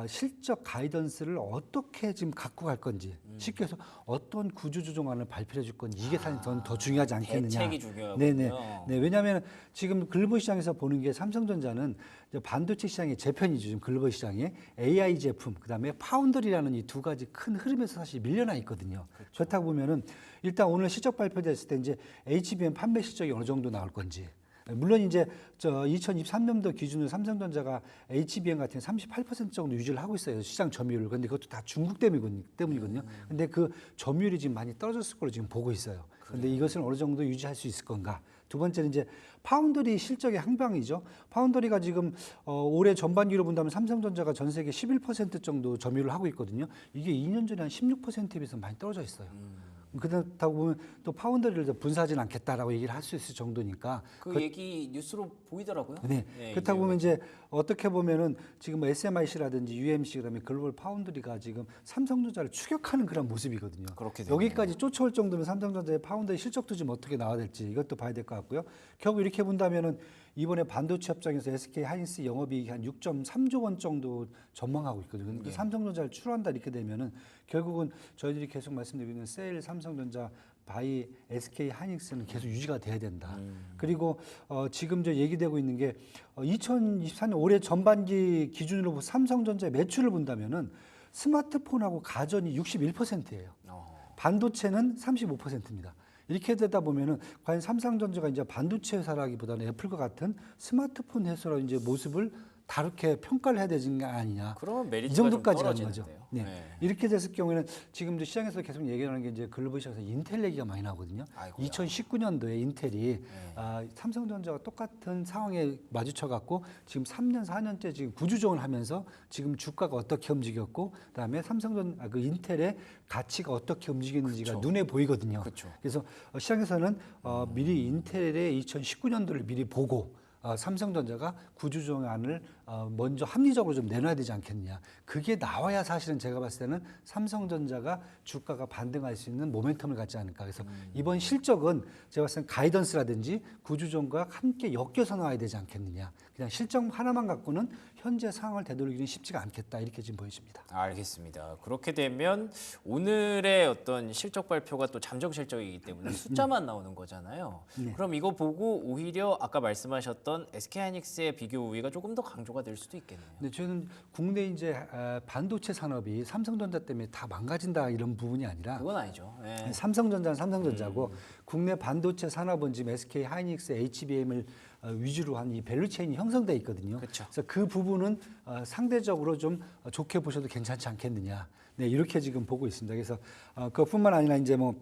실적 가이던스를 어떻게 지금 갖고 갈 건지 쉽게 해서 어떤 구조 조정안을 발표해 줄 건지 이게 사실 저는 더 중요하지 않겠느냐. 대책이 중요하군요. 네네. 네, 왜냐하면 지금 글로벌 시장에서 보는 게 삼성전자는 이제 반도체 시장의 재편이죠. 지금 글로벌 시장에 AI 제품, 그다음에 파운드리라는 이 두 가지 큰 흐름에서 사실 밀려나 있거든요. 그렇다고 보면은 일단 오늘 실적 발표됐을 때 이제 HBM 판매 실적이 어느 정도 나올 건지. 물론 이제 2023년도 기준으로 삼성전자가 HBM 같은 38% 정도 유지를 하고 있어요. 시장 점유율을. 근데 그것도 다 중국 때문이거든요. 근데 그 점유율이 지금 많이 떨어졌을 걸로 지금 보고 있어요. 근데 이것을 어느 정도 유지할 수 있을 건가? 두 번째는 이제 파운드리 실적의 향방이죠. 파운드리가 지금 올해 전반기로 본다면 삼성전자가 전 세계 11% 정도 점유를 하고 있거든요. 이게 2년 전에 한 16%에 비해서 많이 떨어져 있어요. 그렇다고 보면 또 파운드리를 분사하진 않겠다라고 얘기를 할 수 있을 정도니까 그 얘기 뉴스로 보이더라고요. 네. 그렇다고 보면 이제 어떻게 보면은 지금 뭐 SMIC라든지 UMC 그다음에 글로벌 파운드리가 지금 삼성전자를 추격하는 그런 모습이거든요. 그렇게 되네요. 여기까지 쫓아올 정도면 삼성전자의 파운드리 실적도 좀 어떻게 나와야 될지 이것도 봐야 될 것 같고요. 결국 이렇게 본다면은 이번에 반도체 협정에서 SK 하이닉스 영업이익이 한 6.3조 원 정도 전망하고 있거든요. 근데 삼성전자를 출원한다 이렇게 되면은 결국은 저희들이 계속 말씀드리고 있는 셀 삼성전자 바이 SK 하이닉스는 계속 유지가 돼야 된다. 그리고 지금 저 얘기되고 있는 게 2024년 올해 전반기 기준으로 삼성전자의 매출을 본다면은 스마트폰하고 가전이 61%예요. 반도체는 35%입니다. 이렇게 되다 보면은 과연 삼성전자가 이제 반도체 회사라기보다는 애플과 같은 스마트폰 회사로 이제 모습을 다르게 평가를 해야 되는 게 아니냐. 그러면 메리트가 이 정도까지 좀 가는 거죠. 떨어지는데요. 네. 이렇게 됐을 경우에는 지금도 시장에서 계속 얘기하는 게 이제 글로벌 시장에서 인텔 얘기가 많이 나오거든요. 아이고야. 2019년도에 인텔이 삼성전자와 똑같은 상황에 마주쳐 갖고 지금 3년 4년째 지금 구조조정을 하면서 지금 주가가 어떻게 움직였고 그다음에 그 인텔의 가치가 어떻게 움직이는지가 눈에 보이거든요. 그쵸. 그래서 시장에서는 미리 인텔의 2019년도를 미리 보고 삼성전자가 구조조정안을 먼저 합리적으로 좀 내놔야 되지 않겠느냐. 그게 나와야 사실은 제가 봤을 때는 삼성전자가 주가가 반등할 수 있는 모멘텀을 갖지 않을까. 그래서 이번 실적은 제가 봤을 때는 가이던스라든지 구조조정과 함께 엮여서 나와야 되지 않겠느냐. 그냥 실적 하나만 갖고는 현재 상황을 되돌리기는 쉽지가 않겠다. 이렇게 지금 보여집니다. 알겠습니다. 그렇게 되면 오늘의 어떤 실적 발표가 또 잠정 실적이기 때문에 숫자만 나오는 거잖아요. 네. 그럼 이거 보고 오히려 아까 말씀하셨던 SK하이닉스의 비교 우위가 조금 더 강조가 될 수도 있겠네요. 근데 저는 국내 이제 반도체 산업이 삼성전자 때문에 다 망가진다 이런 부분이 아니라 그건 아니죠. 예. 삼성전자는 삼성전자고 국내 반도체 산업은 지금 SK 하이닉스, HBM을 위주로 한 이 밸류체인이 형성돼 있거든요. 그쵸. 그래서 그 부분은 상대적으로 좀 좋게 보셔도 괜찮지 않겠느냐. 네, 이렇게 지금 보고 있습니다. 그래서 그것뿐만 아니라 이제 뭐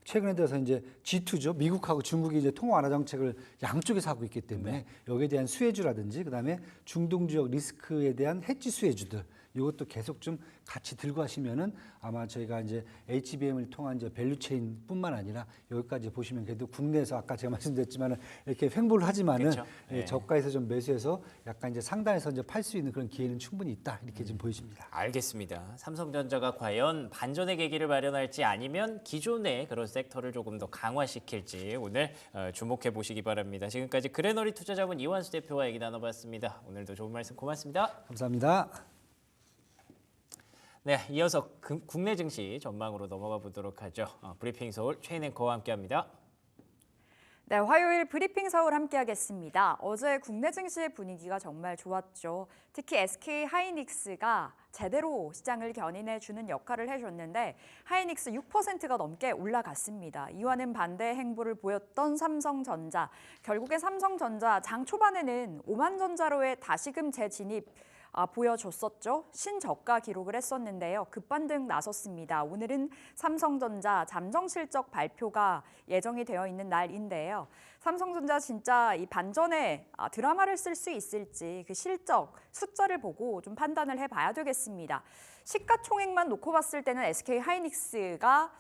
최근에 들어서 이제 G2죠. 미국하고 중국이 이제 통화 완화 정책을 양쪽에서 하고 있기 때문에 여기에 대한 수혜주라든지 그다음에 중동 지역 리스크에 대한 해지 수혜주들 이것도 계속 좀 같이 들고 하시면은 아마 저희가 이제 HBM을 통한 이제 밸류체인뿐만 아니라 여기까지 보시면 그래도 국내에서 아까 제가 말씀드렸지만은 이렇게 횡보를 하지만은 그렇죠. 네. 저가에서 좀 매수해서 약간 이제 상단에서 이제 팔 수 있는 그런 기회는 충분히 있다 이렇게 지금 보여집니다. 알겠습니다. 삼성전자가 과연 반전의 계기를 마련할지 아니면 기존의 그런 섹터를 조금 더 강화시킬지 오늘 주목해 보시기 바랍니다. 지금까지 그레너리 투자자문 이완수 대표와 얘기 나눠봤습니다. 오늘도 좋은 말씀 고맙습니다. 감사합니다. 네, 이어서 국내 증시 전망으로 넘어가 보도록 하죠. 브리핑 서울 최인 앵커와 함께합니다. 네, 화요일 브리핑 서울 함께하겠습니다. 어제 국내 증시의 분위기가 정말 좋았죠. 특히 SK 하이닉스가 제대로 시장을 견인해주는 역할을 해줬는데 하이닉스 6%가 넘게 올라갔습니다. 이와는 반대 행보를 보였던 삼성전자. 결국에 삼성전자 장 초반에는 오만전자로의 다시금 재진입 보여줬었죠. 신저가 기록을 했었는데요. 급반등 나섰습니다. 오늘은 삼성전자 잠정 실적 발표가 예정이 되어 있는 날인데요. 삼성전자 진짜 이 반전에 드라마를 쓸 수 있을지 그 실적 숫자를 보고 좀 판단을 해봐야 되겠습니다. 시가총액만 놓고 봤을 때는 SK 하이닉스가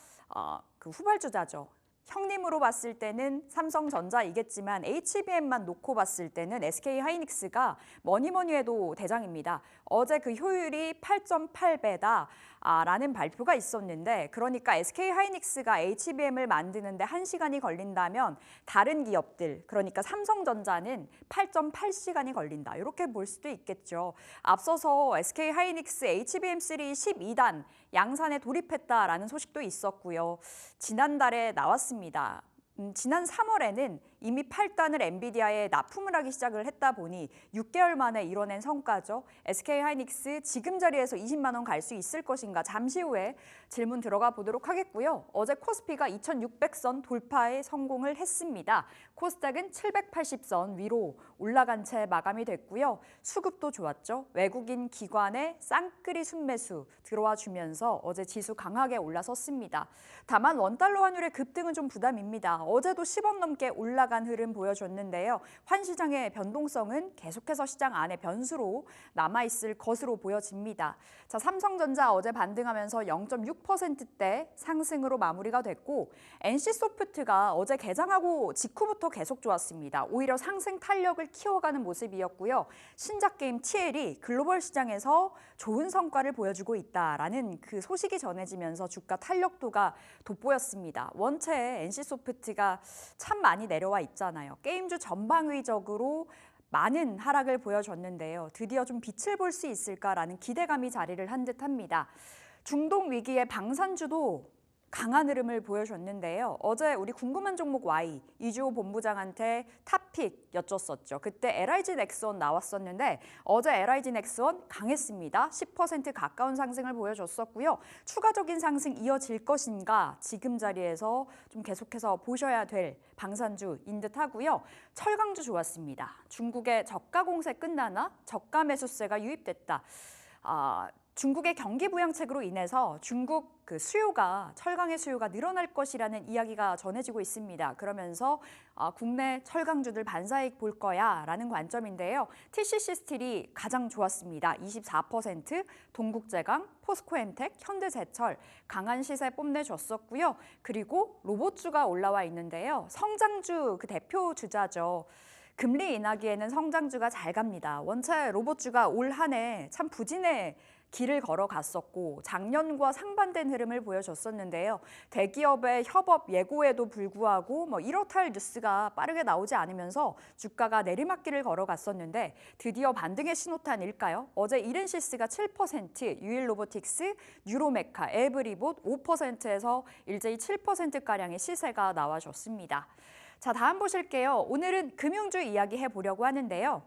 그 후발주자죠. 형님으로 봤을 때는 삼성전자이겠지만 HBM만 놓고 봤을 때는 SK 하이닉스가 뭐니 해도 대장입니다. 어제 그 효율이 8.8배다. 라는 발표가 있었는데 그러니까 SK 하이닉스가 HBM을 만드는데 1시간이 걸린다면 다른 기업들 그러니까 삼성전자는 8.8시간이 걸린다. 이렇게 볼 수도 있겠죠. 앞서서 SK 하이닉스 HBM3 12단 양산에 돌입했다라는 소식도 있었고요. 지난달에 나왔습니다. 지난 3월에는 이미 8단을 엔비디아에 납품을 하기 시작을 했다 보니 6개월 만에 이뤄낸 성과죠. SK 하이닉스 지금 자리에서 20만 원 갈 수 있을 것인가 잠시 후에 질문 들어가 보도록 하겠고요. 어제 코스피가 2600선 돌파에 성공을 했습니다. 코스닥은 780선 위로 올라간 채 마감이 됐고요. 수급도 좋았죠. 외국인 기관의 쌍끌이 순매수 들어와 주면서 어제 지수 강하게 올라섰습니다. 다만 원달러 환율의 급등은 좀 부담입니다. 어제도 10원 넘게 올라간 흐름 보여줬는데요. 환시장의 변동성은 계속해서 시장 안에 변수로 남아있을 것으로 보여집니다. 자, 삼성전자 어제 반등하면서 0.6%대 상승으로 마무리가 됐고 NC소프트가 어제 개장하고 직후부터 계속 좋았습니다. 오히려 상승 탄력을 키워가는 모습이었고요. 신작 게임 TL이 글로벌 시장에서 좋은 성과를 보여주고 있다라는 그 소식이 전해지면서 주가 탄력도가 돋보였습니다. 원체 NC소프트가 참 많이 내려와 있잖아요. 게임주 전방위적으로 많은 하락을 보여줬는데요. 드디어 좀 빛을 볼 수 있을까라는 기대감이 자리를 한 듯합니다. 중동 위기의 방산주도 강한 흐름을 보여줬는데요. 어제 우리 궁금한 종목 Y 이주호 본부장한테 탑픽 여쭸었죠. 그때 LIG 넥스원 나왔었는데 어제 LIG 넥스원 강했습니다. 10% 가까운 상승을 보여줬었고요. 추가적인 상승 이어질 것인가 지금 자리에서 좀 계속해서 보셔야 될 방산주인 듯하고요. 철강주 좋았습니다. 중국의 저가 공세 끝나나 저가 매수세가 유입됐다. 중국의 경기 부양책으로 인해서 중국 그 철강의 수요가 늘어날 것이라는 이야기가 전해지고 있습니다. 그러면서 국내 철강주들 반사이익 볼 거야라는 관점인데요. TCC 스틸이 가장 좋았습니다. 24%, 동국제강, 포스코엠텍, 현대제철 강한 시세 뽐내줬었고요. 그리고 로봇주가 올라와 있는데요. 성장주 그 대표 주자죠. 금리 인하기에는 성장주가 잘 갑니다. 원체 로봇주가 올 한 해 참 부진의 길을 걸어갔었고 작년과 상반된 흐름을 보여줬었는데요. 대기업의 협업 예고에도 불구하고 이렇다 할 뉴스가 빠르게 나오지 않으면서 주가가 내리막길을 걸어갔었는데 드디어 반등의 신호탄일까요? 어제 이렌시스가 7%, 유일로보틱스, 뉴로메카, 에브리봇 5%에서 일제히 7%가량의 시세가 나와줬습니다. 자, 다음 보실게요. 오늘은 금융주 이야기 해보려고 하는데요.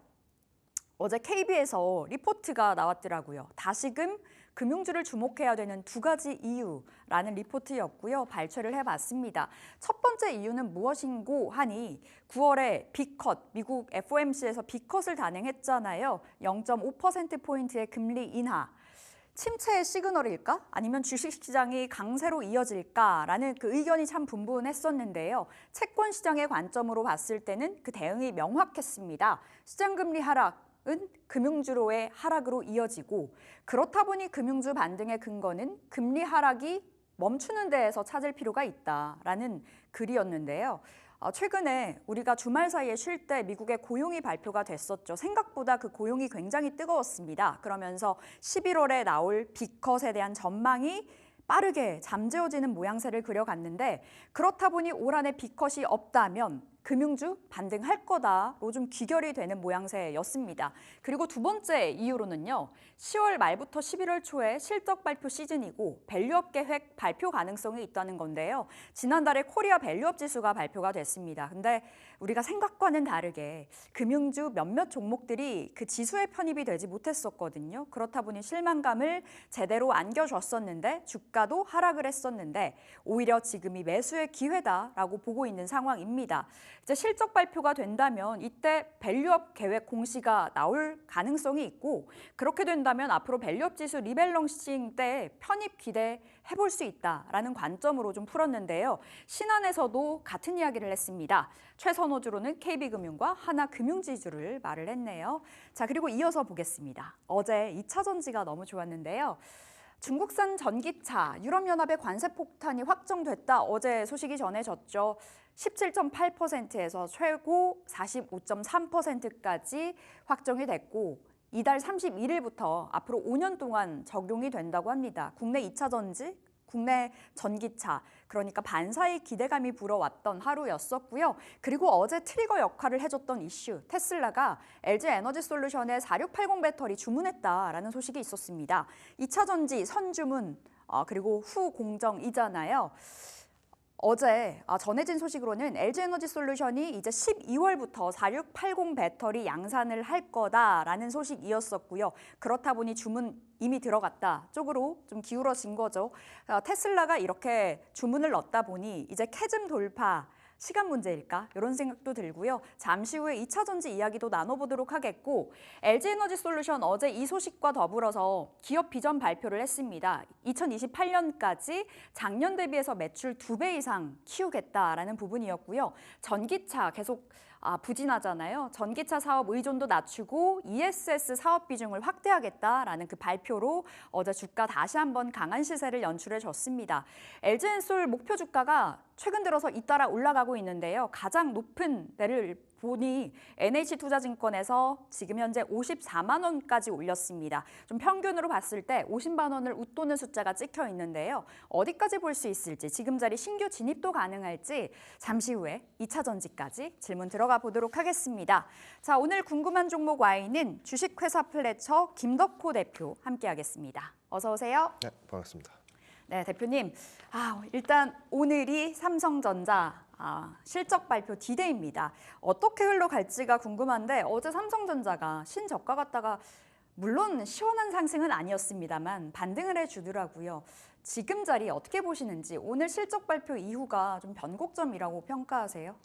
어제 KB에서 리포트가 나왔더라고요. 다시금 금융주를 주목해야 되는 두 가지 이유라는 리포트였고요. 발췌를 해봤습니다. 첫 번째 이유는 무엇인고 하니 9월에 빅컷, 미국 FOMC에서 빅컷을 단행했잖아요. 0.5%포인트의 금리 인하. 침체의 시그널일까? 아니면 주식시장이 강세로 이어질까라는 그 의견이 참 분분했었는데요. 채권 시장의 관점으로 봤을 때는 그 대응이 명확했습니다. 시장금리 하락은 금융주로의 하락으로 이어지고 그렇다 보니 금융주 반등의 근거는 금리 하락이 멈추는 데에서 찾을 필요가 있다라는 글이었는데요. 최근에 우리가 주말 사이에 쉴 때 미국의 고용이 발표가 됐었죠. 생각보다 그 고용이 굉장히 뜨거웠습니다. 그러면서 11월에 나올 빅컷에 대한 전망이 빠르게 잠재워지는 모양새를 그려갔는데 그렇다 보니 올 한해 빅컷이 없다면 금융주 반등할 거다로 좀 귀결이 되는 모양새였습니다. 그리고 두 번째 이유로는요. 10월 말부터 11월 초에 실적 발표 시즌이고 밸류업 계획 발표 가능성이 있다는 건데요. 지난달에 코리아 밸류업 지수가 발표가 됐습니다. 근데 우리가 생각과는 다르게 금융주 몇몇 종목들이 그 지수에 편입이 되지 못했었거든요. 그렇다 보니 실망감을 제대로 안겨줬었는데 주가도 하락을 했었는데 오히려 지금이 매수의 기회다라고 보고 있는 상황입니다. 이제 실적 발표가 된다면 이때 밸류업 계획 공시가 나올 가능성이 있고 그렇게 된다면 앞으로 밸류업 지수 리밸런싱 때 편입 기대해 볼 수 있다라는 관점으로 좀 풀었는데요. 신한에서도 같은 이야기를 했습니다. 최선호주로는 KB금융과 하나금융지주를 말을 했네요. 자, 그리고 이어서 보겠습니다. 어제 2차 전지가 너무 좋았는데요. 중국산 전기차, 유럽연합의 관세 폭탄이 확정됐다. 어제 소식이 전해졌죠. 17.8%에서 최고 45.3%까지 확정이 됐고 이달 31일부터 앞으로 5년 동안 적용이 된다고 합니다. 국내 2차 전지, 국내 전기차, 그러니까 반사의 기대감이 불어왔던 하루였었고요. 그리고 어제 트리거 역할을 해줬던 이슈, 테슬라가 LG에너지솔루션의 4680 배터리 주문했다라는 소식이 있었습니다. 2차 전지 선주문, 그리고 후 공정이잖아요. 어제 전해진 소식으로는 LG에너지솔루션이 이제 12월부터 4680 배터리 양산을 할 거다라는 소식이었었고요. 그렇다 보니 주문 이미 들어갔다 쪽으로 좀 기울어진 거죠. 테슬라가 이렇게 주문을 넣다 보니 이제 캐즘 돌파 시간 문제일까? 이런 생각도 들고요. 잠시 후에 2차 전지 이야기도 나눠보도록 하겠고 LG에너지솔루션 어제 이 소식과 더불어서 기업 비전 발표를 했습니다. 2028년까지 작년 대비해서 매출 2배 이상 키우겠다라는 부분이었고요. 전기차 계속 부진하잖아요. 전기차 사업 의존도 낮추고 ESS 사업 비중을 확대하겠다라는 그 발표로 어제 주가 다시 한번 강한 시세를 연출해 줬습니다. LG엔솔 목표 주가가 최근 들어서 잇따라 올라가고 있는데요. 가장 높은 데를 보니 NH투자증권에서 지금 현재 54만 원까지 올렸습니다. 좀 평균으로 봤을 때 50만 원을 웃도는 숫자가 찍혀 있는데요. 어디까지 볼 수 있을지, 지금 자리 신규 진입도 가능할지 잠시 후에 2차 전지까지 질문 들어가 보도록 하겠습니다. 자, 오늘 궁금한 종목 Y는 주식회사 플래처 김덕호 대표 함께하겠습니다. 어서 오세요. 네, 반갑습니다. 네, 대표님. 일단 오늘이 삼성전자 실적 발표 D-Day입니다. 어떻게 흘러갈지가 궁금한데 어제 삼성전자가 신저가 갔다가 물론 시원한 상승은 아니었습니다만 반등을 해주더라고요. 지금 자리 어떻게 보시는지 오늘 실적 발표 이후가 좀 변곡점이라고 평가하세요?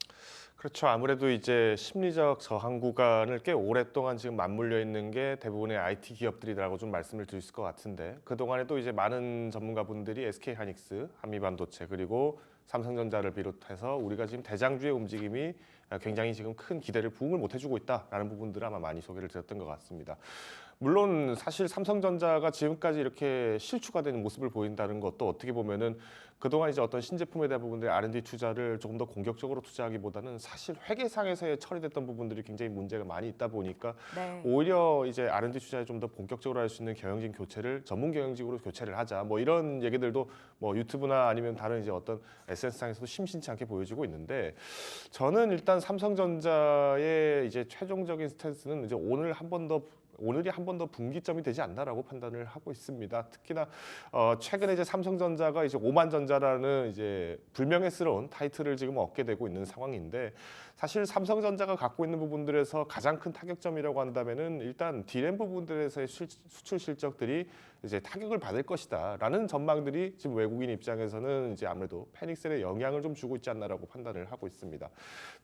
그렇죠. 아무래도 이제 심리적 저항 구간을 꽤 오랫동안 지금 맞물려 있는 게 대부분의 IT 기업들이라고 좀 말씀을 드릴 것 같은데 그동안에도 이제 많은 전문가분들이 SK하이닉스, 한미반도체 그리고 삼성전자를 비롯해서 우리가 지금 대장주의 움직임이 굉장히 지금 큰 기대를 부응을 못 해주고 있다라는 부분들을 아마 많이 소개를 드렸던 것 같습니다. 물론 사실 삼성전자가 지금까지 이렇게 실추가 되는 모습을 보인다는 것도 어떻게 보면은 그동안 이제 어떤 신제품에 대한 부분들의 R&D 투자를 조금 더 공격적으로 투자하기보다는 사실 회계상에서의 처리됐던 부분들이 굉장히 문제가 많이 있다 보니까 네. 오히려 이제 R&D 투자에 좀 더 본격적으로 할 수 있는 경영진 교체를 전문 경영직으로 교체를 하자. 뭐 이런 얘기들도 뭐 유튜브나 아니면 다른 이제 어떤 SNS상에서도 심심치 않게 보여지고 있는데 저는 일단 삼성전자의 이제 최종적인 스탠스는 이제 오늘이 한 번 더 분기점이 되지 않나라고 판단을 하고 있습니다. 특히나 최근에 이제 삼성전자가 이제 오만전자라는 이제 불명예스러운 타이틀을 지금 얻게 되고 있는 상황인데 사실 삼성전자가 갖고 있는 부분들에서 가장 큰 타격점이라고 한다면은 일단 D램 부분들에서의 수출 실적들이 이제 타격을 받을 것이다라는 전망들이 지금 외국인 입장에서는 이제 아무래도 패닉셀에 영향을 좀 주고 있지 않나라고 판단을 하고 있습니다.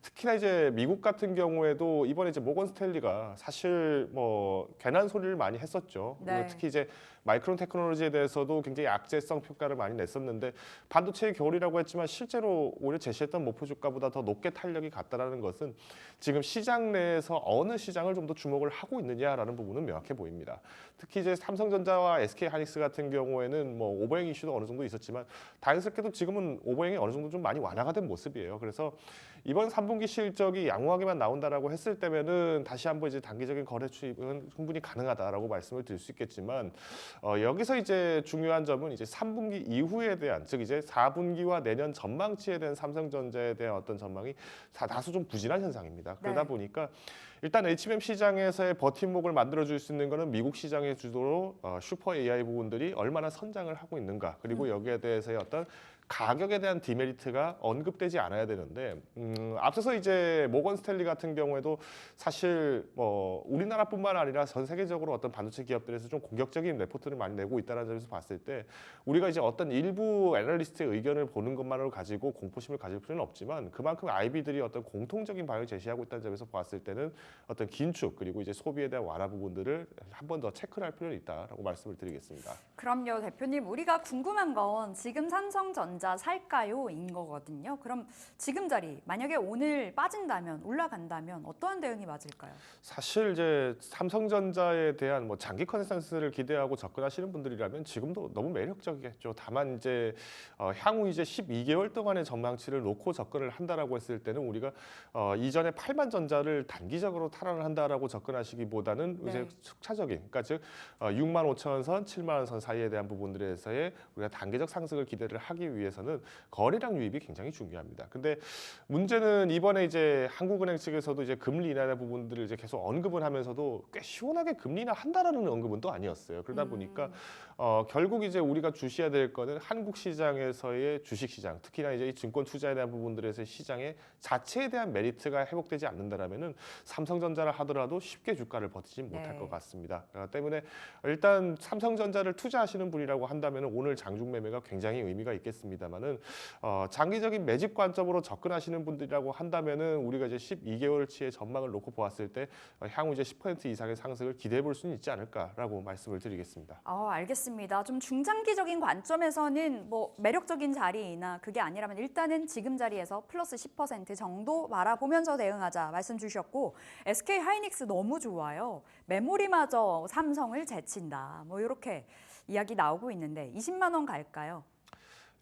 특히나 이제 미국 같은 경우에도 이번에 이제 모건 스탠리가 사실 뭐 괜한 소리를 많이 했었죠. 네. 특히 이제 마이크론 테크놀로지에 대해서도 굉장히 악재성 평가를 많이 냈었는데 반도체의 겨울이라고 했지만 실제로 오히려 제시했던 목표 주가보다 더 높게 탄력이 갔다라는 것은 지금 시장 내에서 어느 시장을 좀 더 주목을 하고 있느냐라는 부분은 명확해 보입니다. 특히 이제 삼성전자와 SK 하이닉스 같은 경우에는 뭐 오버행 이슈도 어느 정도 있었지만 다행스럽게도 지금은 오버행이 어느 정도 좀 많이 완화가 된 모습이에요. 그래서 이번 3분기 실적이 양호하게만 나온다라고 했을 때면은 다시 한번 이제 단기적인 거래 추입은 충분히 가능하다라고 말씀을 드릴 수 있겠지만 여기서 이제 중요한 점은 이제 3분기 이후에 대한 즉 이제 4분기와 내년 전망치에 대한 삼성전자에 대한 어떤 전망이 다소 좀 부진한 현상입니다. 그러다 네. 보니까 일단 HBM 시장에서의 버팀목을 만들어줄 수 있는 것은 미국 시장의 주도로 슈퍼 AI 부분들이 얼마나 선장을 하고 있는가 그리고 여기에 대해서의 어떤 가격에 대한 디메리트가 언급되지 않아야 되는데 앞서서 이제 모건 스탠리 같은 경우에도 사실 뭐 우리나라뿐만 아니라 전 세계적으로 어떤 반도체 기업들에서 좀 공격적인 레포트를 많이 내고 있다는 점에서 봤을 때 우리가 이제 어떤 일부 애널리스트의 의견을 보는 것만으로 가지고 공포심을 가질 필요는 없지만 그만큼 IB들이 어떤 공통적인 방향을 제시하고 있다는 점에서 봤을 때는 어떤 긴축 그리고 이제 소비에 대한 완화 부분들을 한 번 더 체크를 할 필요는 있다라고 말씀을 드리겠습니다. 그럼요, 대표님. 우리가 궁금한 건 지금 삼성전자 살까요? 인 거거든요. 그럼 지금 자리 만약에 오늘 빠진다면 올라간다면 어떠한 대응이 맞을까요? 사실 이제 삼성전자에 대한 뭐 장기 컨센서스를 기대하고 접근하시는 분들이라면 지금도 너무 매력적이겠죠. 다만 이제 향후 이제 12개월 동안의 전망치를 놓고 접근을 한다라고 했을 때는 우리가 이전에 8만 전자를 단기적으로 탈환을 한다라고 접근하시기보다는 네. 이제 축차적인 그러니까 즉 6만 5천 선, 7만 원 선 사이에 대한 부분들에서의 우리가 단계적 상승을 기대를 하기 위해서는 거래량 유입이 굉장히 중요합니다. 근데 문제는 이번에 이제 한국은행 측에서도 이제 금리 인하의 부분들을 이제 계속 언급을 하면서도 꽤 시원하게 금리 인하 한다라는 언급은 또 아니었어요. 그러다 보니까 결국 이제 우리가 주시해야 될 거는 한국 시장에서의 주식 시장, 특히나 이제 이 증권 투자에 대한 부분들에서의 시장의 자체에 대한 메리트가 회복되지 않는다라면은 삼성전자를 하더라도 쉽게 주가를 버티지 못할 네. 것 같습니다. 때문에 일단 삼성전자를 투자하시는 분이라고 한다면은 오늘 장중 매매가 굉장히 의미가 있겠습니다만은 장기적인 매집 관점으로 접근하시는 분들이라고 한다면은 우리가 이제 12개월치의 전망을 놓고 보았을 때 향후 이제 10% 이상의 상승을 기대해 볼 수는 있지 않을까라고 말씀을 드리겠습니다. 알겠습니다. 좀 중장기적인 관점에서는 뭐 매력적인 자리이나 그게 아니라면 일단은 지금 자리에서 플러스 10% 정도 바라보면서 대응하자 말씀 주셨고 SK 하이닉스 너무 좋아요. 메모리마저 삼성을 제친다. 뭐 이렇게 이야기 나오고 있는데 20만 원 갈까요?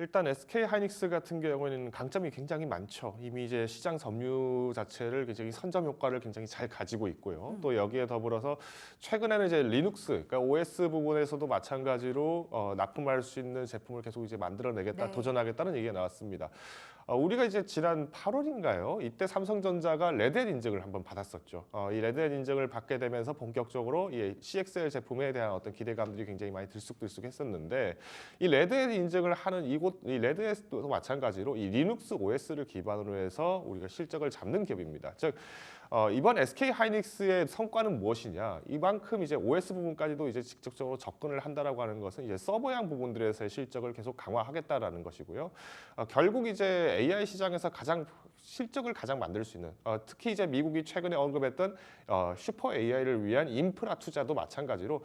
일단 SK 하이닉스 같은 경우에는 강점이 굉장히 많죠. 이미 이제 시장 점유 자체를 굉장히 선점 효과를 굉장히 잘 가지고 있고요. 또 여기에 더불어서 최근에는 이제 리눅스, 그러니까 OS 부분에서도 마찬가지로 납품할 수 있는 제품을 계속 이제 만들어내겠다, 네. 도전하겠다는 얘기가 나왔습니다. 우리가 이제 지난 8월인가요? 이때 삼성전자가 레드햇 인증을 한번 받았었죠. 이 레드햇 인증을 받게 되면서 본격적으로 이 CXL 제품에 대한 어떤 기대감들이 굉장히 많이 들쑥들쑥했었는데 이 레드햇 인증을 하는 이 레드햇도 마찬가지로 이 리눅스 OS를 기반으로 해서 우리가 실적을 잡는 기업입니다. 즉 이번 SK 하이닉스의 성과는 무엇이냐? 이만큼 이제 OS 부분까지도 이제 직접적으로 접근을 한다라고 하는 것은 이제 서버향 부분들에서의 실적을 계속 강화하겠다라는 것이고요. 결국 이제 AI 시장에서 가장 실적을 가장 만들 수 있는 특히 이제 미국이 최근에 언급했던 슈퍼 AI를 위한 인프라 투자도 마찬가지로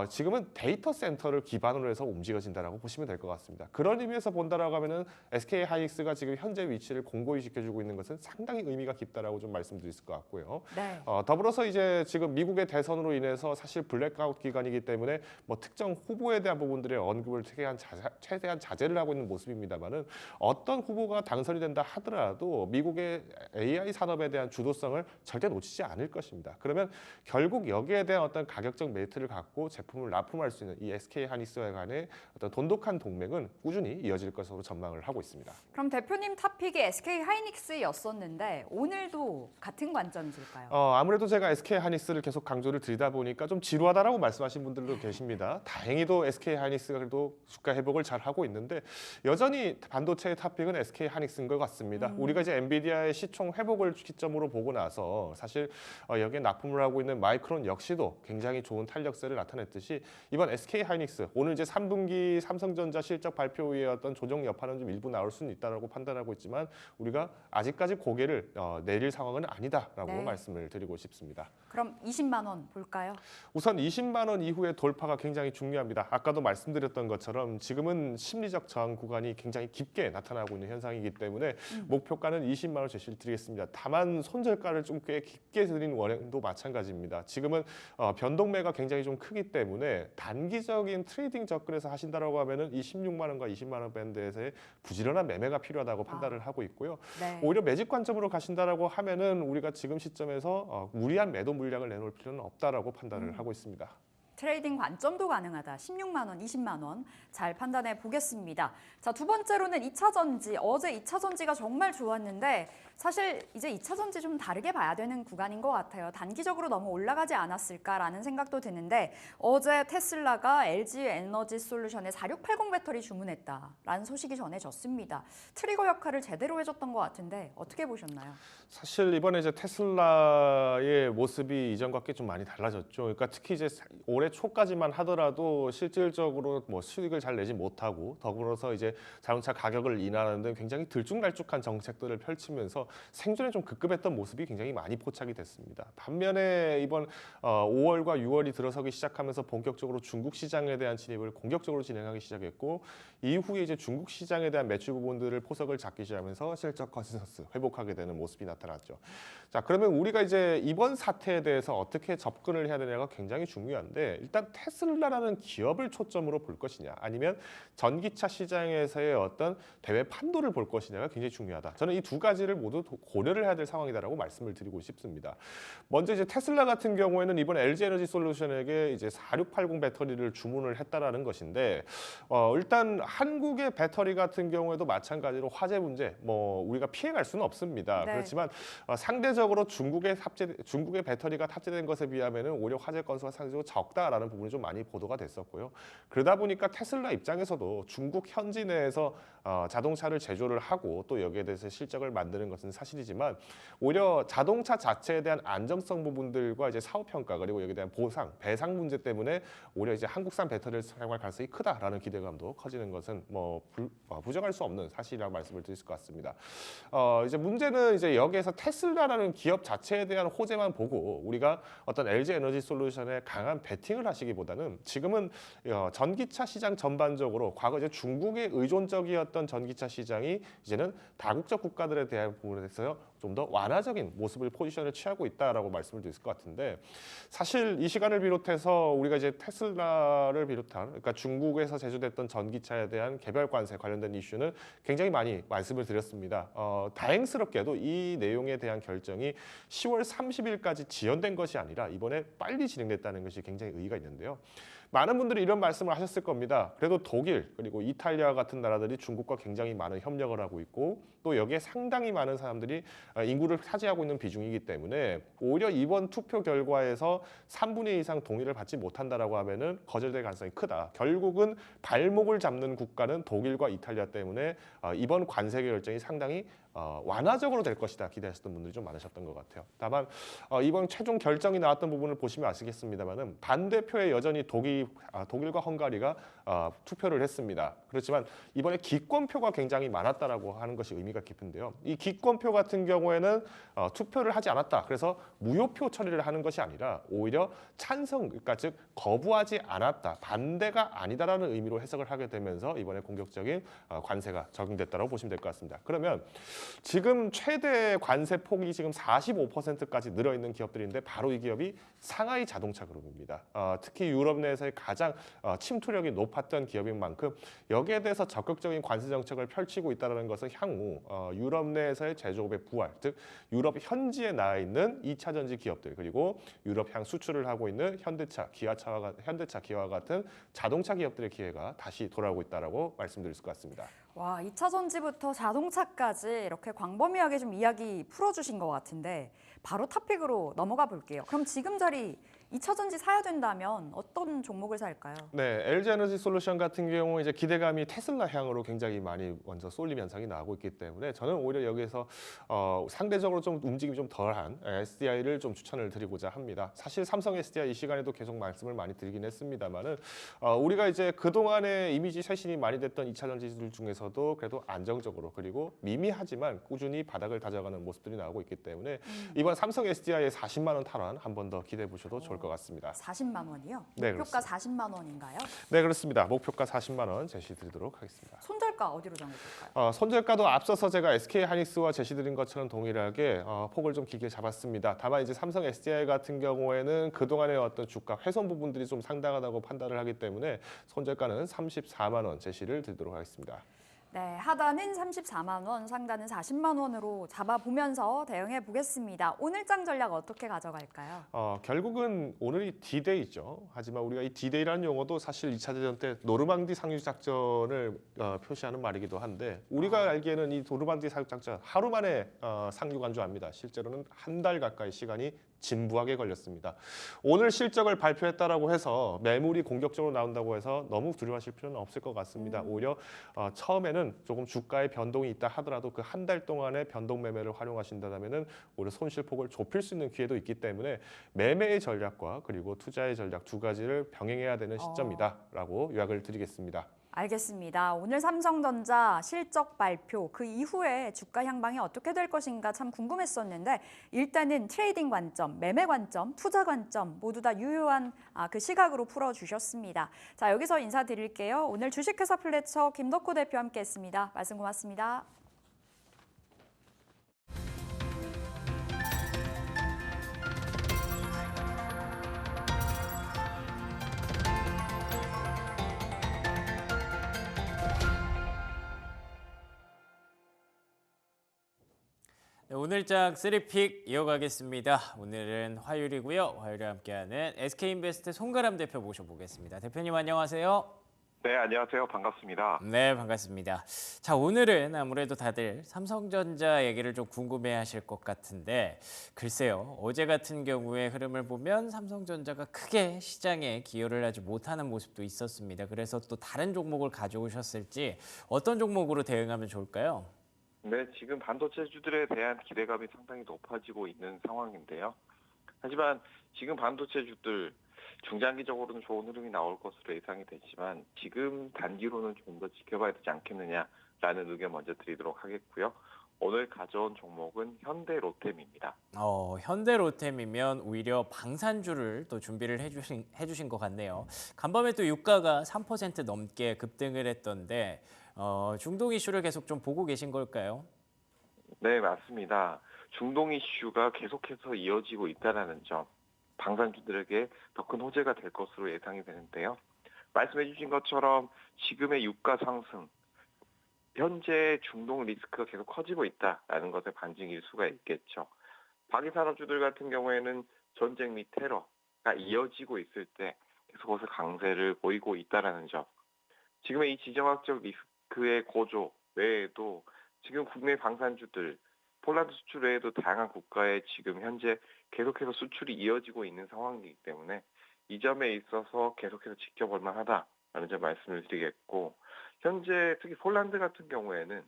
지금은 데이터 센터를 기반으로 해서 움직여진다라고 보시면 될 것 같습니다. 그런 의미에서 본다라고 하면은 SK 하이닉스가 지금 현재 위치를 공고히 지켜주고 있는 것은 상당히 의미가 깊다라고 좀 말씀드릴 수 있을 것 같고요. 네. 더불어서 이제 지금 미국의 대선으로 인해서 사실 블랙아웃 기간이기 때문에 뭐 특정 후보에 대한 부분들의 언급을 최대한 자제를 하고 있는 모습입니다만은 어떤 후보가 당선이 된다 하더라도 미국의 AI 산업에 대한 주도성을 절대 놓치지 않을 것입니다. 그러면 결국 여기에 대한 어떤 가격적 메리트를 갖고 제품을 납품할 수 있는 이 SK 하이닉스와 간의 어떤 돈독한 동맹은 꾸준히 이어질 것으로 전망을 하고 있습니다. 그럼 대표님 탑픽이 SK 하이닉스였었는데 오늘도 같은 관점이실까요? 아무래도 제가 SK 하이닉스를 계속 강조를 드리다 보니까 좀 지루하다라고 말씀하신 분들도 계십니다. 다행히도 SK 하이닉스가 그래도 주가 회복을 잘 하고 있는데 여전히 반도체의 탑픽은 SK 하이닉스인 것 같습니다. 우리가 이제 엔비디아의 시총 회복을 기점으로 보고 나서 사실 여기에 납품을 하고 있는 마이크론 역시도 굉장히 좋은 탄력세를 나타냈듯이 이번 SK 하이닉스 오늘 이제 3분기 삼성전자 실적 발표 후에 어떤 조정 여파는 좀 일부 나올 수는 있다라고 판단하고 있지만 우리가 아직까지 고개를 내릴 상황은 아니다라고 네. 말씀을 드리고 싶습니다. 그럼 20만 원 볼까요? 우선 20만 원 이후의 돌파가 굉장히 중요합니다. 아까도 말씀드렸던 것처럼 지금은 심리적 저항 구간이 굉장히 깊게 나타나고 있는 현상이기 때문에 목표가는 20만 원 제시를 드리겠습니다. 다만 손절가를 좀 꽤 깊게 드린 원행도 마찬가지입니다. 지금은 변동매가 굉장히 좀 크기 때문에 단기적인 트레이딩 접근에서 하신다라고 하면은 이 16만 원과 20만 원 밴드에서의 부지런한 매매가 필요하다고 판단을 하고 있고요. 네. 오히려 매집 관점으로 가신다라고 하면은 우리가 지금 시점에서 무리한 매도 물량을 내놓을 필요는 없다라고 판단을 하고 있습니다. 트레이딩 관점도 가능하다. 16만 원, 20만 원 잘 판단해 보겠습니다. 자, 두 번째로는 2차 전지. 어제 2차 전지가 정말 좋았는데 사실 이제 2차 전지 좀 다르게 봐야 되는 구간인 것 같아요. 단기적으로 너무 올라가지 않았을까라는 생각도 드는데 어제 테슬라가 LG 에너지 솔루션에 4680 배터리 주문했다라는 소식이 전해졌습니다. 트리거 역할을 제대로 해줬던 것 같은데 어떻게 보셨나요? 사실 이번에 이제 테슬라의 모습이 이전과 꽤 좀 많이 달라졌죠. 그러니까 특히 이제 올해 초까지만 하더라도 실질적으로 뭐 수익을 잘 내지 못하고 더불어서 이제 자동차 가격을 인하하는 등 굉장히 들쭉날쭉한 정책들을 펼치면서 생존에 좀 급급했던 모습이 굉장히 많이 포착이 됐습니다. 반면에 이번 5월과 6월이 들어서기 시작하면서 본격적으로 중국 시장에 대한 진입을 공격적으로 진행하기 시작했고 이후에 이제 중국 시장에 대한 매출 부분들을 포석을 잡기 시작하면서 실적 컨센서스 회복하게 되는 모습이 나타났죠. 자, 그러면 우리가 이제 이번 사태에 대해서 어떻게 접근을 해야 되냐가 굉장히 중요한데 일단 테슬라라는 기업을 초점으로 볼 것이냐 아니면 전기차 시장에서의 어떤 대외 판도를 볼 것이냐가 굉장히 중요하다. 저는 이 두 가지를 모두 고려를 해야 될 상황이다라고 말씀을 드리고 싶습니다. 먼저 이제 테슬라 같은 경우에는 이번 LG 에너지 솔루션에게 이제 4680 배터리를 주문을 했다라는 것인데 일단 한국의 배터리 같은 경우에도 마찬가지로 화재 문제 뭐 우리가 피해갈 수는 없습니다. 네. 그렇지만 상대적으로 중국의 배터리가 탑재된 것에 비하면은 오히려 화재 건수가 상대적으로 적다라는 부분이 좀 많이 보도가 됐었고요. 그러다 보니까 테슬라 입장에서도 중국 현지 내에서 자동차를 제조를 하고 또 여기에 대해서 실적을 만드는 것은 사실이지만 오히려 자동차 자체에 대한 안정성 부분들과 이제 사후 평가 그리고 여기에 대한 보상, 배상 문제 때문에 오히려 이제 한국산 배터리를 사용할 가능성이 크다라는 기대감도 커지는 것은 뭐 부정할 수 없는 사실이라고 말씀을 드릴 수 있을 것 같습니다. 이제 문제는 이제 여기에서 테슬라라는 기업 자체에 대한 호재만 보고 우리가 어떤 LG 에너지 솔루션에 강한 베팅을 하시기보다는 지금은 전기차 시장 전반적으로 과거 이제 중국에 의존적이었던 전기차 시장이 이제는 다국적 국가들에 대한 부분에서 좀 더 완화적인 모습을 포지션을 취하고 있다라고 말씀을 드릴 것 같은데 사실 이 시간을 비롯해서 우리가 이제 테슬라를 비롯한 그러니까 중국에서 제조됐던 전기차에 대한 개별 관세 관련된 이슈는 굉장히 많이 말씀을 드렸습니다. 다행스럽게도 이 내용에 대한 결정이 10월 30일까지 지연된 것이 아니라 이번에 빨리 진행됐다는 것이 굉장히 의의가 있는데요. 많은 분들이 이런 말씀을 하셨을 겁니다. 그래도 독일 그리고 이탈리아 같은 나라들이 중국과 굉장히 많은 협력을 하고 있고 또 여기에 상당히 많은 사람들이 인구를 차지하고 있는 비중이기 때문에 오히려 이번 투표 결과에서 3분의 2 이상 동의를 받지 못한다라고 하면은 거절될 가능성이 크다. 결국은 발목을 잡는 국가는 독일과 이탈리아 때문에 이번 관세 결정이 상당히 완화적으로 될 것이다 기대하셨던 분들이 좀 많으셨던 것 같아요. 다만 이번 최종 결정이 나왔던 부분을 보시면 아시겠습니다만은 반대표에 여전히 독일과 헝가리가 투표를 했습니다. 그렇지만 이번에 기권표가 굉장히 많았다라고 하는 것이 의미가 깊은데요. 이 기권표 같은 경우에는 투표를 하지 않았다. 그래서 무효표 처리를 하는 것이 아니라 오히려 찬성, 그러니까 즉 거부하지 않았다, 반대가 아니다라는 의미로 해석을 하게 되면서 이번에 공격적인 관세가 적용됐다고 보시면 될 것 같습니다. 그러면 지금 최대 관세 폭이 지금 45%까지 늘어 있는 기업들인데 바로 이 기업이 상하이 자동차 그룹입니다. 특히 유럽 내에서의 가장 침투력이 높았던 기업인 만큼 여기에 대해서 적극적인 관세 정책을 펼치고 있다는 것은 향후 유럽 내에서의 제조업의 부활, 즉 유럽 현지에 나와 있는 2차 전지 기업들 그리고 유럽향 수출을 하고 있는 현대차, 기아와 같은 자동차 기업들의 기회가 다시 돌아오고 있다라고 말씀드릴 수 같습니다. 와, 2차 전지부터 자동차까지 이렇게 광범위하게 좀 이야기 풀어주신 것 같은데 바로 탑픽으로 넘어가 볼게요. 그럼 지금 자리 2차 전지 사야 된다면 어떤 종목을 살까요? 네, LG 에너지 솔루션 같은 경우 이제 기대감이 테슬라 향으로 굉장히 많이 먼저 쏠림 현상이 나오고 있기 때문에 저는 오히려 여기에서 상대적으로 좀 움직임이 좀 덜한 SDI를 좀 추천을 드리고자 합니다. 사실 삼성 SDI 이 시간에도 계속 말씀을 많이 드리긴 했습니다만은 우리가 이제 그동안의 이미지 쇄신이 많이 됐던 2차 전지들 중에서도 그래도 안정적으로 그리고 미미하지만 꾸준히 바닥을 다져가는 모습들이 나오고 있기 때문에 이번 삼성 SDI의 40만 원 탈환 한 번 더 기대해 보셔도 좋을 것 같습니다. 40만 원이요? 네, 목표가 그렇습니다. 40만 원인가요? 네, 그렇습니다. 목표가 40만 원 제시드리도록 하겠습니다. 손절가 어디로 정해볼까요? 손절가도 앞서서 제가 SK 하이닉스와 제시드린 것처럼 동일하게 폭을 좀 길게 잡았습니다. 다만 이제 삼성 SDI 같은 경우에는 그동안의 어떤 주가 훼손 부분들이 좀 상당하다고 판단을 하기 때문에 손절가는 34만 원 제시를 드리도록 하겠습니다. 네, 하단은 34만 원, 상단은 40만 원으로 잡아보면서 대응해 보겠습니다. 오늘장 전략 어떻게 가져갈까요? 결국은 오늘이 D-Day죠. 하지만 우리가 이 D-Day라는 용어도 사실 2차 대전 때 노르망디 상륙 작전을 표시하는 말이기도 한데 우리가 알기에는 이 노르망디 상륙 작전 하루 만에 상륙한 줄 압니다. 실제로는 한 달 가까이 시간이 진부하게 걸렸습니다. 오늘 실적을 발표했다라고 해서 매물이 공격적으로 나온다고 해서 너무 두려워하실 필요는 없을 것 같습니다. 오히려 처음에는 조금 주가의 변동이 있다 하더라도 그 한 달 동안의 변동 매매를 활용하신다면은 오히려 손실폭을 좁힐 수 있는 기회도 있기 때문에 매매의 전략과 그리고 투자의 전략 두 가지를 병행해야 되는 시점이다라고 요약을 드리겠습니다. 알겠습니다. 오늘 삼성전자 실적 발표 그 이후에 주가 향방이 어떻게 될 것인가 참 궁금했었는데 일단은 트레이딩 관점, 매매 관점, 투자 관점 모두 다 유효한 그 시각으로 풀어주셨습니다. 자, 여기서 인사드릴게요. 오늘 주식회사 플래처 김덕호 대표 함께했습니다. 말씀 고맙습니다. 네, 오늘장 3픽 이어가겠습니다. 오늘은 화요일이고요. 화요일에 함께하는 SK인베스트 송가람 대표 모셔보겠습니다. 대표님 안녕하세요. 네, 안녕하세요. 반갑습니다. 네, 반갑습니다. 자, 오늘은 아무래도 다들 삼성전자 얘기를 좀 궁금해하실 것 같은데 글쎄요. 어제 같은 경우에 흐름을 보면 삼성전자가 크게 시장에 기여를 하지 못하는 모습도 있었습니다. 그래서 또 다른 종목을 가져오셨을지 어떤 종목으로 대응하면 좋을까요? 네, 지금 반도체주들에 대한 기대감이 상당히 높아지고 있는 상황인데요. 하지만 지금 반도체주들 중장기적으로는 좋은 흐름이 나올 것으로 예상이 되지만 지금 단기로는 좀 더 지켜봐야 되지 않겠느냐라는 의견 먼저 드리도록 하겠고요. 오늘 가져온 종목은 현대로템입니다. 현대로템이면 오히려 방산주를 또 준비를 해주신 것 같네요. 간밤에 또 유가가 3% 넘게 급등을 했던데 중동 이슈를 계속 좀 보고 계신 걸까요? 네, 맞습니다. 중동 이슈가 계속해서 이어지고 있다는 점, 방산주들에게 더 큰 호재가 될 것으로 예상이 되는데요. 말씀해 주신 것처럼 지금의 유가 상승, 현재 중동 리스크가 계속 커지고 있다는 것의 반증일 수가 있겠죠. 방위산업주들 같은 경우에는 전쟁 및 테러가 이어지고 있을 때 계속 거기서 강세를 보이고 있다는 점. 지금의 이 지정학적 리스크의 고조 외에도 지금 국내 방산주들, 폴란드 수출 외에도 다양한 국가에 지금 현재 계속해서 수출이 이어지고 있는 상황이기 때문에 이 점에 있어서 계속해서 지켜볼 만하다라는 점 말씀을 드리겠고 현재 특히 폴란드 같은 경우에는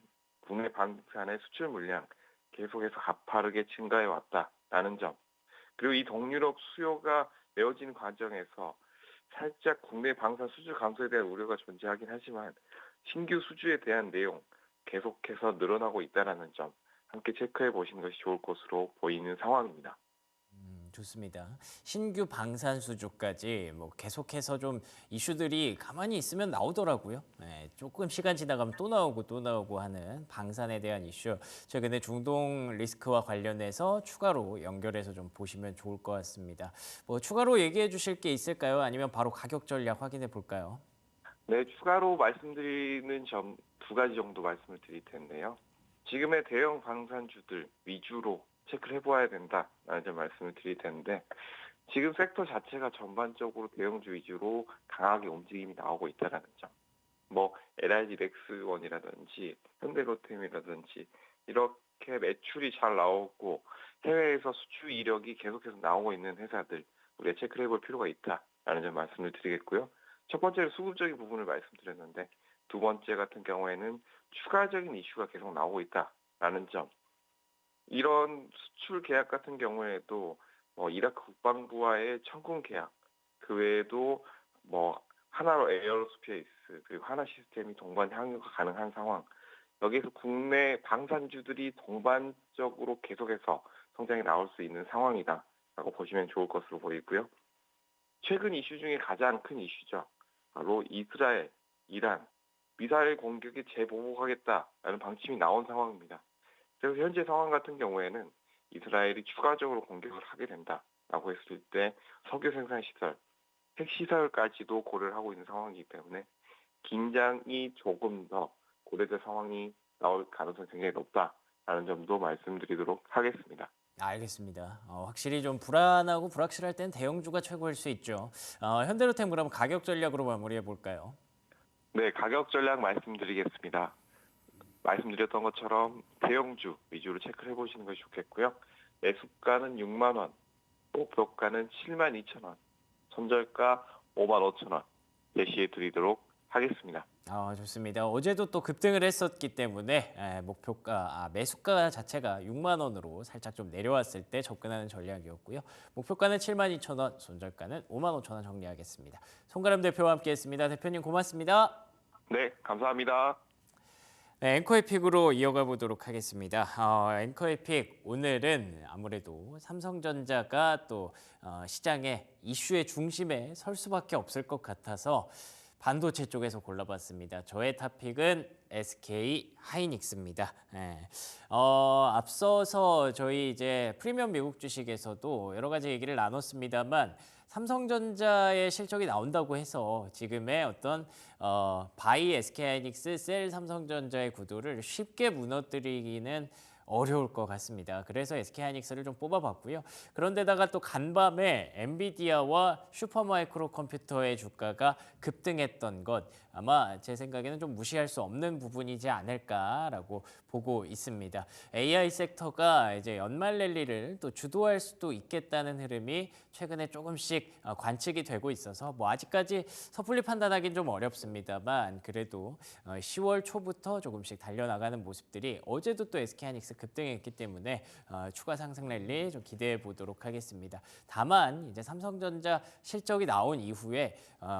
국내 방산의 수출 물량 계속해서 가파르게 증가해 왔다라는 점, 그리고 이 동유럽 수요가 메워지는 과정에서 살짝 국내 방산 수주 감소에 대한 우려가 존재하긴 하지만 신규 수주에 대한 내용 계속해서 늘어나고 있다는 점 함께 체크해 보시는 것이 좋을 것으로 보이는 상황입니다. 좋습니다. 신규 방산 수주까지 뭐 계속해서 좀 이슈들이 가만히 있으면 나오더라고요. 네, 조금 시간 지나가면 또 나오고 하는 방산에 대한 이슈. 최근에 중동 리스크와 관련해서 추가로 연결해서 좀 보시면 좋을 것 같습니다. 뭐 추가로 얘기해 주실 게 있을까요? 아니면 바로 가격 전략 확인해 볼까요? 네, 추가로 말씀드리는 점 두 가지 정도 말씀을 드릴 텐데요. 지금의 대형 방산주들 위주로 체크를 해보아야 된다라는 점 말씀을 드릴 텐데, 지금 섹터 자체가 전반적으로 대형주 위주로 강하게 움직임이 나오고 있다는 점. 뭐 LIG 넥스원이라든지 현대로템이라든지 이렇게 매출이 잘 나오고 해외에서 수출 이력이 계속해서 나오고 있는 회사들 우리가 체크를 해볼 필요가 있다라는 점 말씀을 드리겠고요. 첫 번째로 수급적인 부분을 말씀드렸는데, 두 번째 같은 경우에는 추가적인 이슈가 계속 나오고 있다라는 점. 이런 수출 계약 같은 경우에도 이라크 국방부와의 청군 계약, 그 외에도 하나로 에어로스페이스 그리고 하나 시스템이 동반 향유가 가능한 상황. 여기에서 국내 방산주들이 동반적으로 계속해서 성장이 나올 수 있는 상황이다라고 보시면 좋을 것으로 보이고요. 최근 이슈 중에 가장 큰 이슈죠. 바로 이스라엘, 이란, 미사일 공격에 재보복하겠다라는 방침이 나온 상황입니다. 그래서 현재 상황 같은 경우에는 이스라엘이 추가적으로 공격을 하게 된다라고 했을 때 석유 생산 시설, 핵 시설까지도 고려를 하고 있는 상황이기 때문에 긴장이 조금 더 고려될 상황이 나올 가능성이 굉장히 높다라는 점도 말씀드리도록 하겠습니다. 알겠습니다. 확실히 좀 불안하고 불확실할 땐 대형주가 최고일 수 있죠. 현대로템 그럼 가격 전략으로 마무리해 볼까요? 네, 가격 전략 말씀드리겠습니다. 말씀드렸던 것처럼 대형주 위주로 체크를 해보시는 것이 좋겠고요. 매수가는 6만 원, 목표가는 7만 2천 원, 손절가 5만 5천 원 제시해 드리도록 하겠습니다. 좋습니다. 어제도 또 급등을 했었기 때문에 매수가 자체가 6만 원으로 살짝 좀 내려왔을 때 접근하는 전략이었고요. 목표가는 7만 2천 원, 손절가는 5만 5천 원 정리하겠습니다. 송가람 대표와 함께했습니다. 대표님 고맙습니다. 네, 감사합니다. 네, 앵커의 픽으로 이어가 보도록 하겠습니다. 앵커의 픽 오늘은 아무래도 삼성전자가 또 시장의 이슈의 중심에 설 수밖에 없을 것 같아서 반도체 쪽에서 골라봤습니다. 저의 탑픽은 SK 하이닉스입니다. 네. 앞서서 저희 이제 프리미엄 미국 주식에서도 여러 가지 얘기를 나눴습니다만 삼성전자의 실적이 나온다고 해서 지금의 어떤 바이 SK 하이닉스, 셀 삼성전자의 구도를 쉽게 무너뜨리기는 어려울 것 같습니다. 그래서 SK 하이닉스를 좀 뽑아봤고요. 그런데다가 또 간밤에 엔비디아와 슈퍼마이크로 컴퓨터의 주가가 급등했던 것 아마 제 생각에는 좀 무시할 수 없는 부분이지 않을까라고 보고 있습니다. AI 섹터가 이제 연말 랠리를 또 주도할 수도 있겠다는 흐름이 최근에 조금씩 관측이 되고 있어서 아직까지 섣불리 판단하기는 좀 어렵습니다만 그래도 10월 초부터 조금씩 달려나가는 모습들이 어제도 또 SK하이닉스 급등했기 때문에 추가 상승 랠리 좀 기대해 보도록 하겠습니다. 다만 이제 삼성전자 실적이 나온 이후에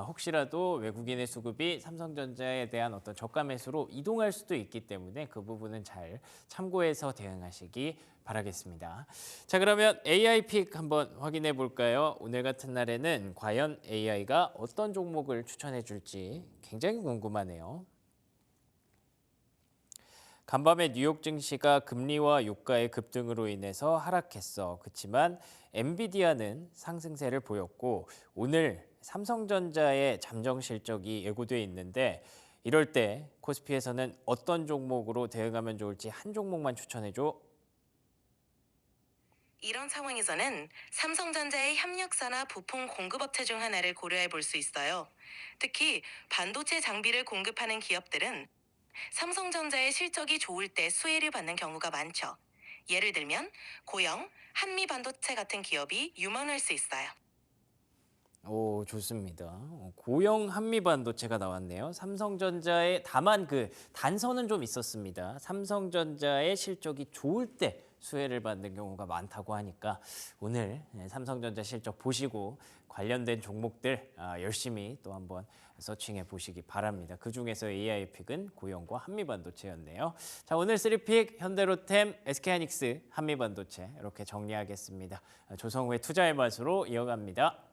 혹시라도 외국인의 수급이 삼성전자에 대한 어떤 저가 매수로 이동할 수도 있기 때문에 그 부분은 잘 참고해서 대응하시기 바라겠습니다. 자, 그러면 AI 픽 한번 확인해 볼까요? 오늘 같은 날에는 과연 AI가 어떤 종목을 추천해 줄지 굉장히 궁금하네요. 간밤에 뉴욕 증시가 금리와 유가의 급등으로 인해서 하락했어. 그렇지만 엔비디아는 상승세를 보였고 오늘 삼성전자의 잠정 실적이 예고돼 있는데 이럴 때 코스피에서는 어떤 종목으로 대응하면 좋을지 한 종목만 추천해줘. 이런 상황에서는 삼성전자의 협력사나 부품 공급업체 중 하나를 고려해 볼 수 있어요. 특히 반도체 장비를 공급하는 기업들은 삼성전자의 실적이 좋을 때 수혜를 받는 경우가 많죠. 예를 들면 고영, 한미반도체 같은 기업이 유망할 수 있어요. 오, 좋습니다. 고영 한미반도체가 나왔네요. 삼성전자의 다만 그 단서는 좀 있었습니다. 삼성전자의 실적이 좋을 때 수혜를 받는 경우가 많다고 하니까 오늘 삼성전자 실적 보시고 관련된 종목들 열심히 또 한번 서칭해 보시기 바랍니다. 그중에서 AI픽은 고영과 한미반도체였네요. 자, 오늘 3픽 현대로템, SK하이닉스, 한미반도체 이렇게 정리하겠습니다. 조성우의 투자의 맛으로 이어갑니다.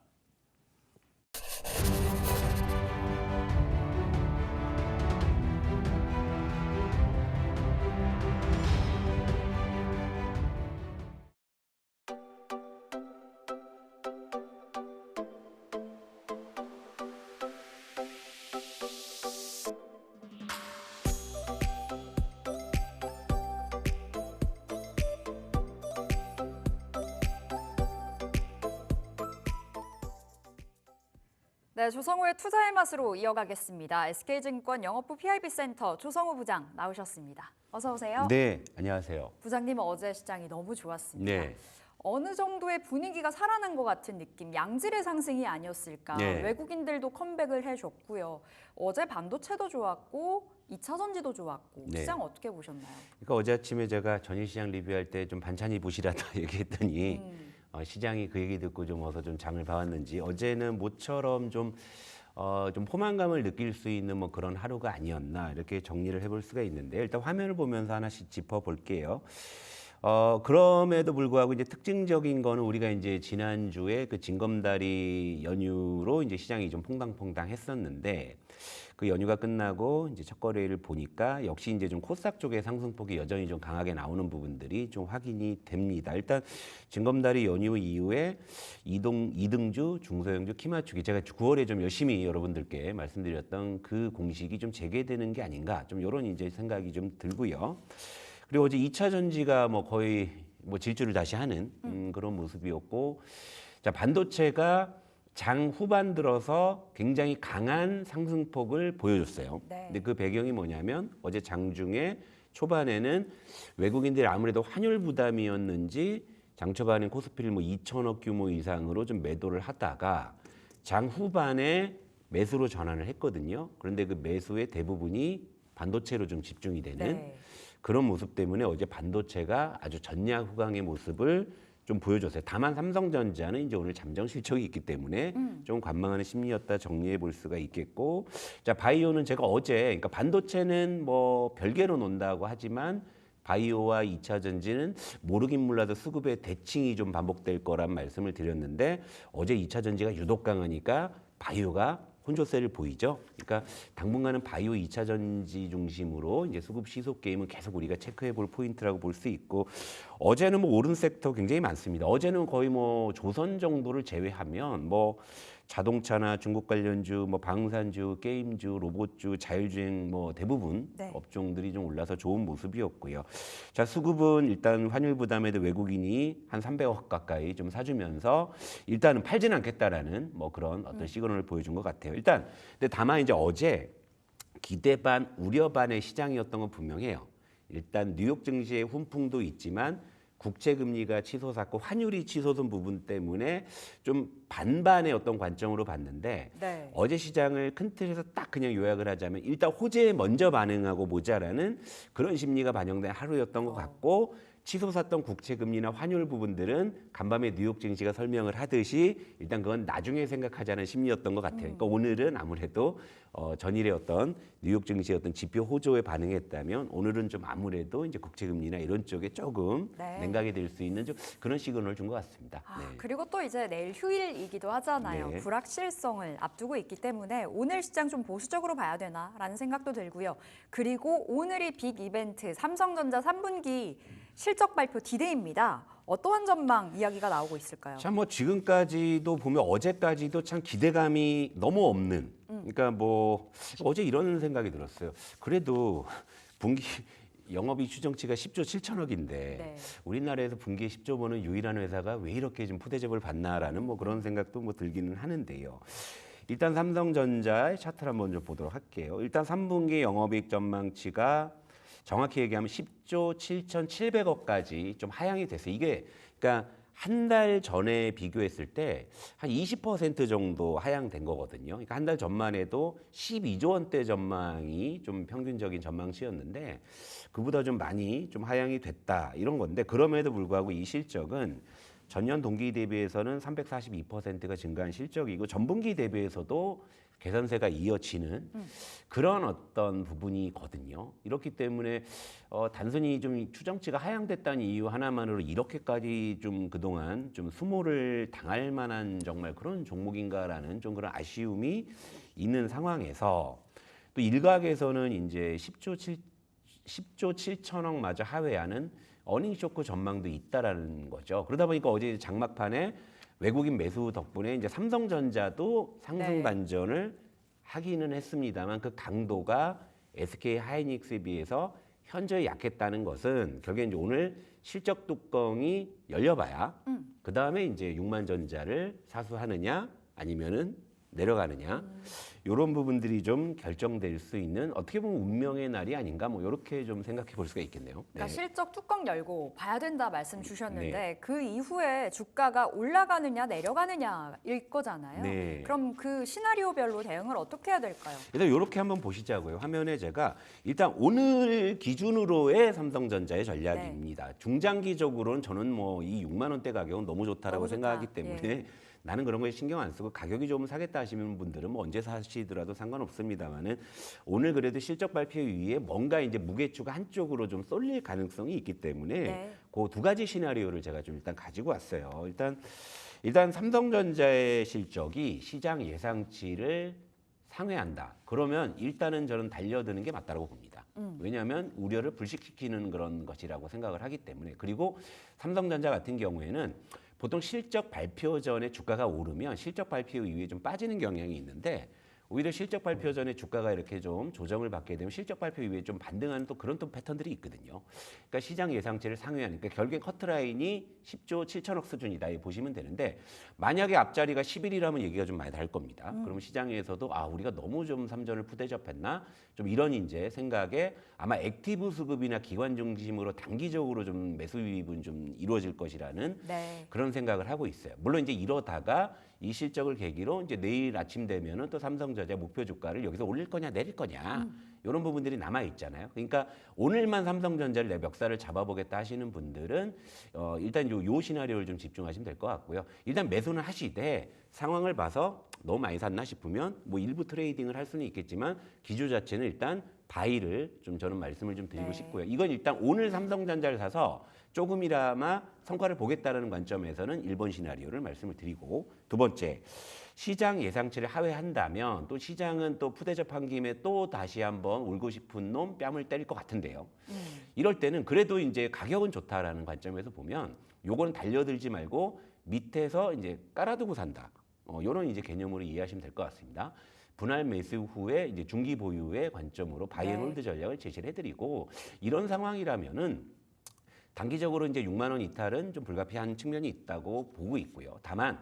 네, 조성우의 투자의 맛으로 이어가겠습니다. SK증권 영업부 PIB센터 조성우 부장 나오셨습니다. 어서 오세요. 네, 안녕하세요. 부장님은 어제 시장이 너무 좋았습니다. 네. 어느 정도의 분위기가 살아난 것 같은 느낌, 양질의 상승이 아니었을까. 네. 외국인들도 컴백을 해줬고요. 어제 반도체도 좋았고 2차 전지도 좋았고 네. 시장 어떻게 보셨나요? 그러니까 어제 아침에 제가 전일시장 리뷰할 때 좀 반찬이 부실하다 얘기했더니 시장이 그 얘기 듣고 좀 어서 좀 장을 봐왔는지 어제는 모처럼 좀 포만감을 느낄 수 있는 뭐 그런 하루가 아니었나 이렇게 정리를 해볼 수가 있는데 일단 화면을 보면서 하나씩 짚어볼게요. 그럼에도 불구하고 이제 특징적인 거는 우리가 이제 지난주에 그 징검다리 연휴로 이제 시장이 좀 퐁당퐁당 했었는데 그 연휴가 끝나고 이제 첫 거래를 보니까 역시 이제 좀 코스닥 쪽의 상승폭이 여전히 좀 강하게 나오는 부분들이 좀 확인이 됩니다. 일단 징검다리 연휴 이후에 이등주, 중소형주, 키맞추기 제가 9월에 좀 열심히 여러분들께 말씀드렸던 그 공식이 좀 재개되는 게 아닌가 좀 이런 이제 생각이 좀 들고요. 그리고 어제 2차 전지가 뭐 거의 뭐 질주를 다시 하는 그런 모습이었고, 자 반도체가 장 후반 들어서 굉장히 강한 상승폭을 보여줬어요. 네. 근데 그 배경이 뭐냐면 어제 장중에 초반에는 외국인들이 아무래도 환율 부담이었는지 장 초반에 코스피를 뭐 2천억 규모 이상으로 좀 매도를 하다가 장 후반에 매수로 전환을 했거든요. 그런데 그 매수의 대부분이 반도체로 좀 집중이 되는 네. 그런 모습 때문에 어제 반도체가 아주 전야후강의 모습을 좀 보여줬어요. 다만 삼성전자는 이제 오늘 잠정 실적이 있기 때문에 좀 관망하는 심리였다 정리해 볼 수가 있겠고, 자 바이오는 제가 어제 그러니까 반도체는 뭐 별개로 논다고 하지만 바이오와 2차 전지는 모르긴 몰라도 수급의 대칭이 좀 반복될 거란 말씀을 드렸는데 어제 2차 전지가 유독 강하니까 바이오가 혼조세를 보이죠. 그러니까 당분간은 바이오 2차 전지 중심으로 이제 수급 시속 게임은 계속 우리가 체크해 볼 포인트라고 볼 수 있고, 어제는 뭐 오른 섹터 굉장히 많습니다. 어제는 거의 뭐 조선 정도를 제외하면 뭐 자동차나 중국 관련주, 뭐 방산주, 게임주, 로봇주, 자율주행 뭐 대부분 네. 업종들이 좀 올라서 좋은 모습이었고요. 자 수급은 일단 환율 부담에도 외국인이 한 300억 가까이 좀 사주면서 일단은 팔지는 않겠다라는 뭐 그런 어떤 시그널을 보여준 것 같아요. 일단 근데 다만 이제 어제 기대 반 우려 반의 시장이었던 건 분명해요. 일단 뉴욕 증시의 훈풍도 있지만 국채 금리가 치솟았고 환율이 치솟은 부분 때문에 좀 반반의 어떤 관점으로 봤는데 네. 어제 시장을 큰 틀에서 딱 그냥 요약을 하자면 일단 호재에 먼저 반응하고 보자라는 그런 심리가 반영된 하루였던 것 같고, 치솟았던 국채 금리나 환율 부분들은 간밤에 뉴욕 증시가 설명을 하듯이 일단 그건 나중에 생각하자는 심리였던 것 같아요. 그러니까 오늘은 아무래도 전일의 어떤 뉴욕 증시의 어떤 지표 호조에 반응했다면 오늘은 좀 아무래도 이제 국채 금리나 이런 쪽에 조금 네. 냉각이 될 수 있는 좀 그런 시그널을 준 것 같습니다. 네. 그리고 또 이제 내일 휴일이기도 하잖아요. 네. 불확실성을 앞두고 있기 때문에 오늘 시장 좀 보수적으로 봐야 되나라는 생각도 들고요. 그리고 오늘이 빅 이벤트 삼성전자 3분기 실적 발표 디데이입니다. 어떠한 전망 이야기가 나오고 있을까요? 참 뭐 지금까지도 보면 어제까지도 참 기대감이 너무 없는. 그러니까 뭐 어제 이런 생각이 들었어요. 그래도 분기 영업이익 추정치가 10조 7천억인데 네. 우리나라에서 분기에 10조 버는 유일한 회사가 왜 이렇게 좀 푸대접을 받나라는 뭐 그런 생각도 뭐 들기는 하는데요. 일단 삼성전자의 차트를 한번 좀 보도록 할게요. 일단 3분기 영업이익 전망치가 정확히 얘기하면 10조 7,700억까지 좀 하향이 됐어요. 이게 그러니까 한 달 전에 비교했을 때 한 20% 정도 하향된 거거든요. 그러니까 한 달 전만 해도 12조 원대 전망이 좀 평균적인 전망치였는데 그보다 좀 많이 좀 하향이 됐다 이런 건데 그럼에도 불구하고 이 실적은 전년 동기 대비해서는 342%가 증가한 실적이고 전분기 대비해서도 개선세가 이어지는 그런 어떤 부분이거든요. 이렇기 때문에 단순히 좀 추정치가 하향됐다는 이유 하나만으로 이렇게까지 좀 그동안 좀 수모를 당할 만한 정말 그런 종목인가라는 좀 그런 아쉬움이 있는 상황에서 또 일각에서는 이제 10조 7천억 마저 하회하는 어닝 쇼크 전망도 있다라는 거죠. 그러다 보니까 어제 장막판에 외국인 매수 덕분에 이제 삼성전자도 상승 네. 반전을 하기는 했습니다만 그 강도가 SK 하이닉스에 비해서 현저히 약했다는 것은 결국에 이제 오늘 실적 뚜껑이 열려봐야 그 다음에 이제 육만전자를 사수하느냐 아니면은 내려가느냐 이런 부분들이 좀 결정될 수 있는 어떻게 보면 운명의 날이 아닌가 뭐 이렇게 좀 생각해 볼 수가 있겠네요. 그러니까 네. 실적 뚜껑 열고 봐야 된다 말씀 주셨는데 네. 그 이후에 주가가 올라가느냐 내려가느냐일 거잖아요. 네. 그럼 그 시나리오별로 대응을 어떻게 해야 될까요? 일단 이렇게 한번 보시자고요. 화면에 제가 일단 오늘 기준으로의 삼성전자의 전략입니다. 중장기적으로는 저는 뭐 이 6만 원대 가격은 너무 좋다라고 너무 좋다. 생각하기 때문에 나는 그런 거에 신경 안 쓰고 가격이 좀 사겠다 하시는 분들은 뭐 언제 사시더라도 상관없습니다만은 오늘 그래도 실적 발표 이후에 뭔가 이제 무게추가 한쪽으로 좀 쏠릴 가능성이 있기 때문에 네. 그 두 가지 시나리오를 제가 좀 일단 가지고 왔어요. 일단 삼성전자의 실적이 시장 예상치를 상회한다. 그러면 일단은 저는 달려드는 게 맞다고 봅니다. 왜냐하면 우려를 불식시키는 그런 것이라고 생각을 하기 때문에 그리고 삼성전자 같은 경우에는 보통 실적 발표 전에 주가가 오르면 실적 발표 이후에 좀 빠지는 경향이 있는데 오히려 실적 발표 전에 주가가 이렇게 좀 조정을 받게 되면 실적 발표 이후에 좀 반등하는 또 그런 또 패턴들이 있거든요. 그러니까 시장 예상치를 상회하니까 결국엔 커트라인이 10조 7천억 수준이다 보시면 되는데 만약에 앞자리가 11이라면 얘기가 좀 많이 다를 겁니다. 그러면 시장에서도 우리가 너무 좀 삼전을 푸대접했나 좀 이런 이제 생각에 아마 액티브 수급이나 기관 중심으로 단기적으로 좀 매수 유입은 좀 이루어질 것이라는 네. 그런 생각을 하고 있어요. 물론 이제 이러다가 이 실적을 계기로 이제 내일 아침 되면은 또 삼성전자 목표 주가를 여기서 올릴 거냐 내릴 거냐 이런 부분들이 남아 있잖아요. 그러니까 오늘만 삼성전자를 내 멱살을 잡아보겠다 하시는 분들은 일단 요 시나리오를 좀 집중하시면 될 것 같고요. 일단 매수는 하시되 상황을 봐서 너무 많이 샀나 싶으면 뭐 일부 트레이딩을 할 수는 있겠지만 기조 자체는 일단 바이를 좀 저는 말씀을 좀 드리고 네. 싶고요. 이건 일단 오늘 삼성전자를 사서 조금이나마 성과를 보겠다는 관점에서는 1번 시나리오를 말씀을 드리고 두 번째 시장 예상치를 하회한다면 또 시장은 또 푸대접한 김에 또 다시 한번 울고 싶은 놈 뺨을 때릴 것 같은데요. 이럴 때는 그래도 이제 가격은 좋다라는 관점에서 보면 요거는 달려들지 말고 밑에서 이제 깔아두고 산다. 요런 이제 개념으로 이해하시면 될 것 같습니다. 분할 매수 후에 이제 중기 보유의 관점으로 바이앤홀드 전략을 제시를 해드리고 이런 상황이라면은 단기적으로 이제 6만 원 이탈은 좀 불가피한 측면이 있다고 보고 있고요. 다만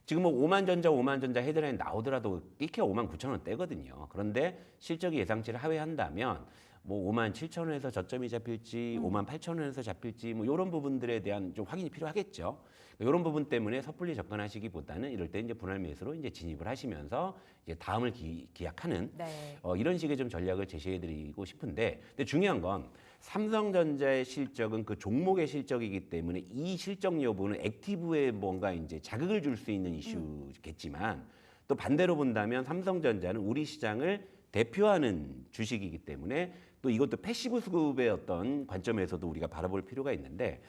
지금 뭐 5만 전자 헤드라인 나오더라도 끼케 5만 9천 원대거든요. 그런데 실적이 예상치를 하회한다면 뭐 5만 7천 원에서 저점이 잡힐지 5만 8천 원에서 잡힐지 뭐 이런 부분들에 대한 좀 확인이 필요하겠죠. 이런 부분 때문에 섣불리 접근하시기보다는 이럴 때 이제 분할 매수로 이제 진입을 하시면서 이제 다음을 기약하는 네. 이런 식의 좀 전략을 제시해드리고 싶은데, 근데 중요한 건 삼성전자의 실적은 그 종목의 실적이기 때문에 이 실적 여부는 액티브에 뭔가 이제 자극을 줄 수 있는 이슈겠지만 또 반대로 본다면 삼성전자는 우리 시장을 대표하는 주식이기 때문에 또 이것도 패시브 수급의 어떤 관점에서도 우리가 바라볼 필요가 있는데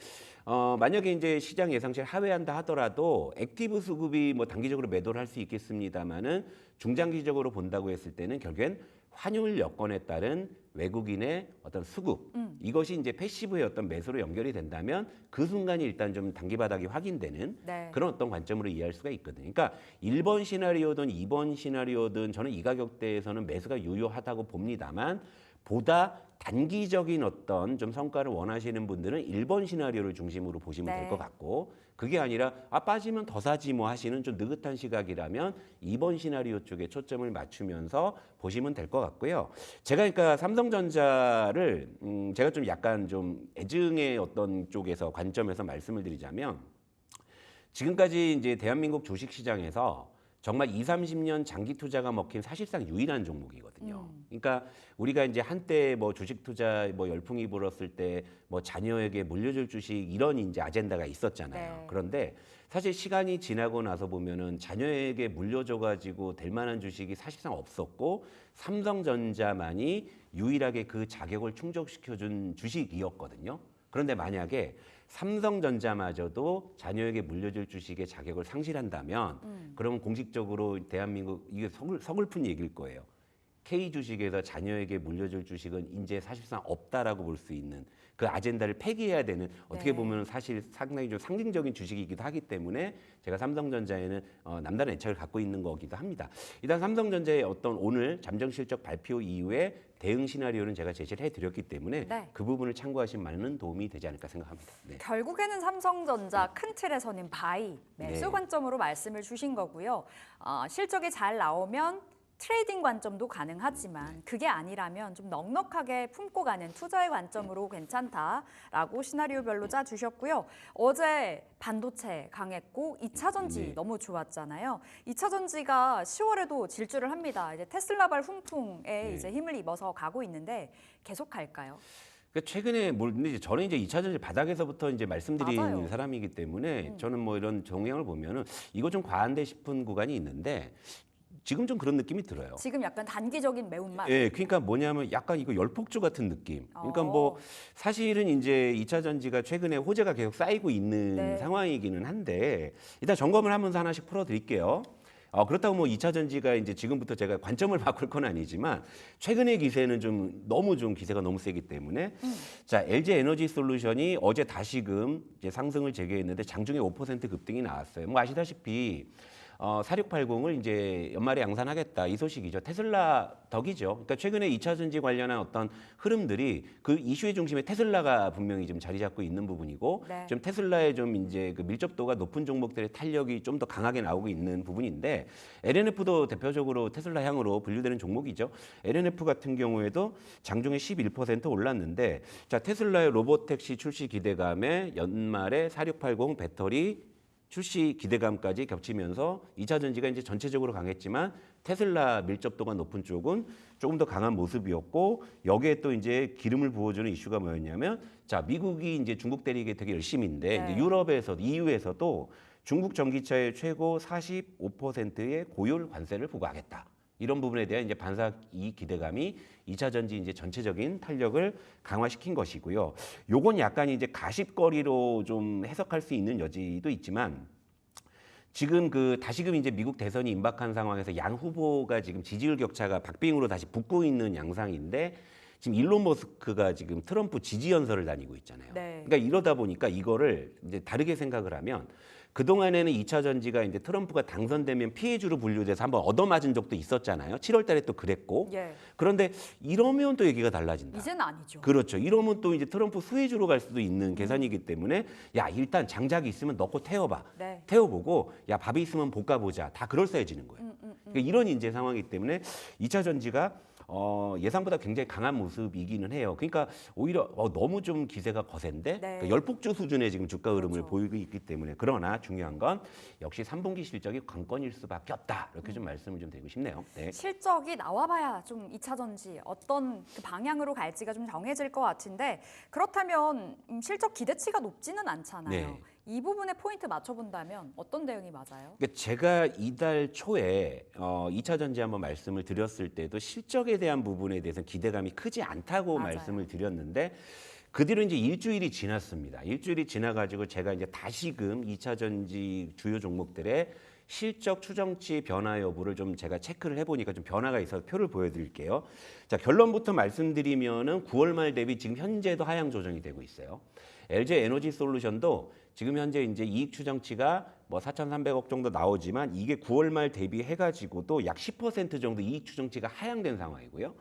만약에 이제 시장 예상치를 하회한다 하더라도 액티브 수급이 뭐 단기적으로 매도를 할 수 있겠습니다만은 중장기적으로 본다고 했을 때는 결국엔 환율 여건에 따른 외국인의 어떤 수급 이것이 이제 패시브의 어떤 매수로 연결이 된다면 그 순간이 일단 좀 단기 바닥이 확인되는 네. 그런 어떤 관점으로 이해할 수가 있거든요. 그러니까 1번 시나리오든 2번 시나리오든 저는 이 가격대에서는 매수가 유효하다고 봅니다만 보다 단기적인 어떤 좀 성과를 원하시는 분들은 1번 시나리오를 중심으로 보시면 네. 될 것 같고 그게 아니라 빠지면 더 사지 뭐 하시는 좀 느긋한 시각이라면 2번 시나리오 쪽에 초점을 맞추면서 보시면 될 것 같고요. 제가 그러니까 삼성전자를 제가 좀 약간 좀 애증의 어떤 쪽에서 관점에서 말씀을 드리자면 지금까지 이제 대한민국 주식 시장에서 정말 2, 30년 장기 투자가 먹힌 사실상 유일한 종목이거든요. 그러니까 우리가 이제 한때 뭐 주식 투자 뭐 열풍이 불었을 때 뭐 자녀에게 물려줄 주식 이런 이제 아젠다가 있었잖아요. 네. 그런데 사실 시간이 지나고 나서 보면은 자녀에게 물려줘 가지고 될 만한 주식이 사실상 없었고 삼성전자만이 유일하게 그 자격을 충족시켜 준 주식이었거든요. 그런데 만약에 삼성전자마저도 자녀에게 물려줄 주식의 자격을 상실한다면 그러면 공식적으로 대한민국 이게 서글픈 얘기일 거예요. K 주식에서 자녀에게 물려줄 주식은 이제 사실상 없다라고 볼 수 있는 그 아젠다를 폐기해야 되는 어떻게 네. 보면 사실 상당히 좀 상징적인 주식이기도 하기 때문에 제가 삼성전자에는 남다른 애착을 갖고 있는 거기도 합니다. 일단 삼성전자의 어떤 오늘 잠정 실적 발표 이후에 대응 시나리오는 제가 제시를 해드렸기 때문에 네. 그 부분을 참고하시면 많은 도움이 되지 않을까 생각합니다. 네. 결국에는 삼성전자 큰 틀에서는 바이 매수 네. 관점으로 말씀을 주신 거고요. 실적이 잘 나오면 트레이딩 관점도 가능하지만 그게 아니라면 좀 넉넉하게 품고 가는 투자의 관점으로 괜찮다라고 시나리오별로 짜주셨고요. 어제 반도체 강했고 2차 전지 네. 너무 좋았잖아요. 2차 전지가 10월에도 질주를 합니다. 이제 테슬라발 훈풍에 네. 이제 힘을 입어서 가고 있는데 계속 갈까요? 그러니까 최근에 근데 이제 저는 이제 2차 전지 바닥에서부터 이제 말씀드린 맞아요. 사람이기 때문에 저는 뭐 이런 동향을 보면은 이거 좀 과한데 싶은 구간이 있는데 지금 좀 그런 느낌이 들어요. 지금 약간 단기적인 매운맛. 예, 그러니까 뭐냐면 약간 이거 열폭주 같은 느낌. 그러니까 뭐 사실은 이제 2차 전지가 최근에 호재가 계속 쌓이고 있는 네. 상황이기는 한데 일단 점검을 하면서 하나씩 풀어드릴게요. 그렇다고 뭐 2차 전지가 이제 지금부터 제가 관점을 바꿀 건 아니지만 최근의 기세는 좀 너무 좀 기세가 너무 세기 때문에 자 LG 에너지 솔루션이 어제 다시금 이제 상승을 재개했는데 장중에 5% 급등이 나왔어요. 뭐 아시다시피 4680을 이제 연말에 양산하겠다 이 소식이죠. 테슬라 덕이죠. 그러니까 최근에 2차 전지 관련한 어떤 흐름들이 그 이슈의 중심에 테슬라가 분명히 좀 자리 잡고 있는 부분이고 네. 좀 테슬라의 좀 이제 그 밀접도가 높은 종목들의 탄력이 좀 더 강하게 나오고 있는 부분인데 LNF도 대표적으로 테슬라 향으로 분류되는 종목이죠. LNF 같은 경우에도 장중에 11% 올랐는데 자 테슬라의 로보택시 출시 기대감에 연말에 4680 배터리 출시 기대감까지 겹치면서 2차 전지가 이제 전체적으로 강했지만 테슬라 밀접도가 높은 쪽은 조금 더 강한 모습이었고 여기에 또 이제 기름을 부어주는 이슈가 뭐였냐면 자 미국이 이제 중국 때리기 되게 열심인데 네. 이제 유럽에서 EU에서도 중국 전기차의 최고 45%의 고율 관세를 부과하겠다. 이런 부분에 대한 이제 반사 이익 기대감이 2차 전지 이제 전체적인 탄력을 강화시킨 것이고요. 요건 약간 이제 가십거리로 좀 해석할 수 있는 여지도 있지만 지금 다시금 이제 미국 대선이 임박한 상황에서 양 후보가 지금 지지율 격차가 박빙으로 다시 붙고 있는 양상인데 지금 일론 머스크가 지금 트럼프 지지 연설을 다니고 있잖아요. 네. 그러니까 이러다 보니까 이거를 이제 다르게 생각을 하면 그동안에는 2차 전지가 이제 트럼프가 당선되면 피해주로 분류돼서 한번 얻어맞은 적도 있었잖아요. 7월 달에 또 그랬고. 예. 그런데 이러면 또 얘기가 달라진다. 이제는 아니죠. 그렇죠. 이러면 또 이제 트럼프 수혜주로 갈 수도 있는 계산이기 때문에 야 일단 장작이 있으면 넣고 태워봐. 네. 태워보고 야 밥이 있으면 볶아보자. 다 그럴싸해지는 거예요. 그러니까 이런 이제 상황이기 때문에 2차 전지가 예상보다 굉장히 강한 모습이기는 해요. 그러니까 오히려 너무 좀 기세가 거센데 네. 그러니까 열폭주 수준의 지금 주가 흐름을 그렇죠. 보이고 있기 때문에 그러나 중요한 건 역시 3분기 실적이 관건일 수밖에 없다. 이렇게 좀 말씀을 좀 드리고 싶네요. 네. 실적이 나와봐야 좀 2차 전지 어떤 그 방향으로 갈지가 좀 정해질 것 같은데 그렇다면 실적 기대치가 높지는 않잖아요. 네. 이 부분에 포인트 맞춰본다면 어떤 대응이 맞아요? 그러니까 제가 이달 초에 2차 전지 한번 말씀을 드렸을 때도 실적에 대한 부분에 대해서 기대감이 크지 않다고 맞아요. 말씀을 드렸는데 그 뒤로 이제 일주일이 지났습니다. 일주일이 지나가지고 제가 이제 다시금 2차 전지 주요 종목들의 실적 추정치 변화 여부를 좀 제가 체크를 해보니까 좀 변화가 있어서 표를 보여드릴게요. 자 결론부터 말씀드리면은 9월 말 대비 지금 현재도 하향 조정이 되고 있어요. LG 에너지 솔루션도 지금 현재 이제 이익 추정치가 뭐 4,300억 정도 나오지만 이게 9월 말 대비해가지고도 약 10% 정도 이익 추정치가 하향된 상황이고요.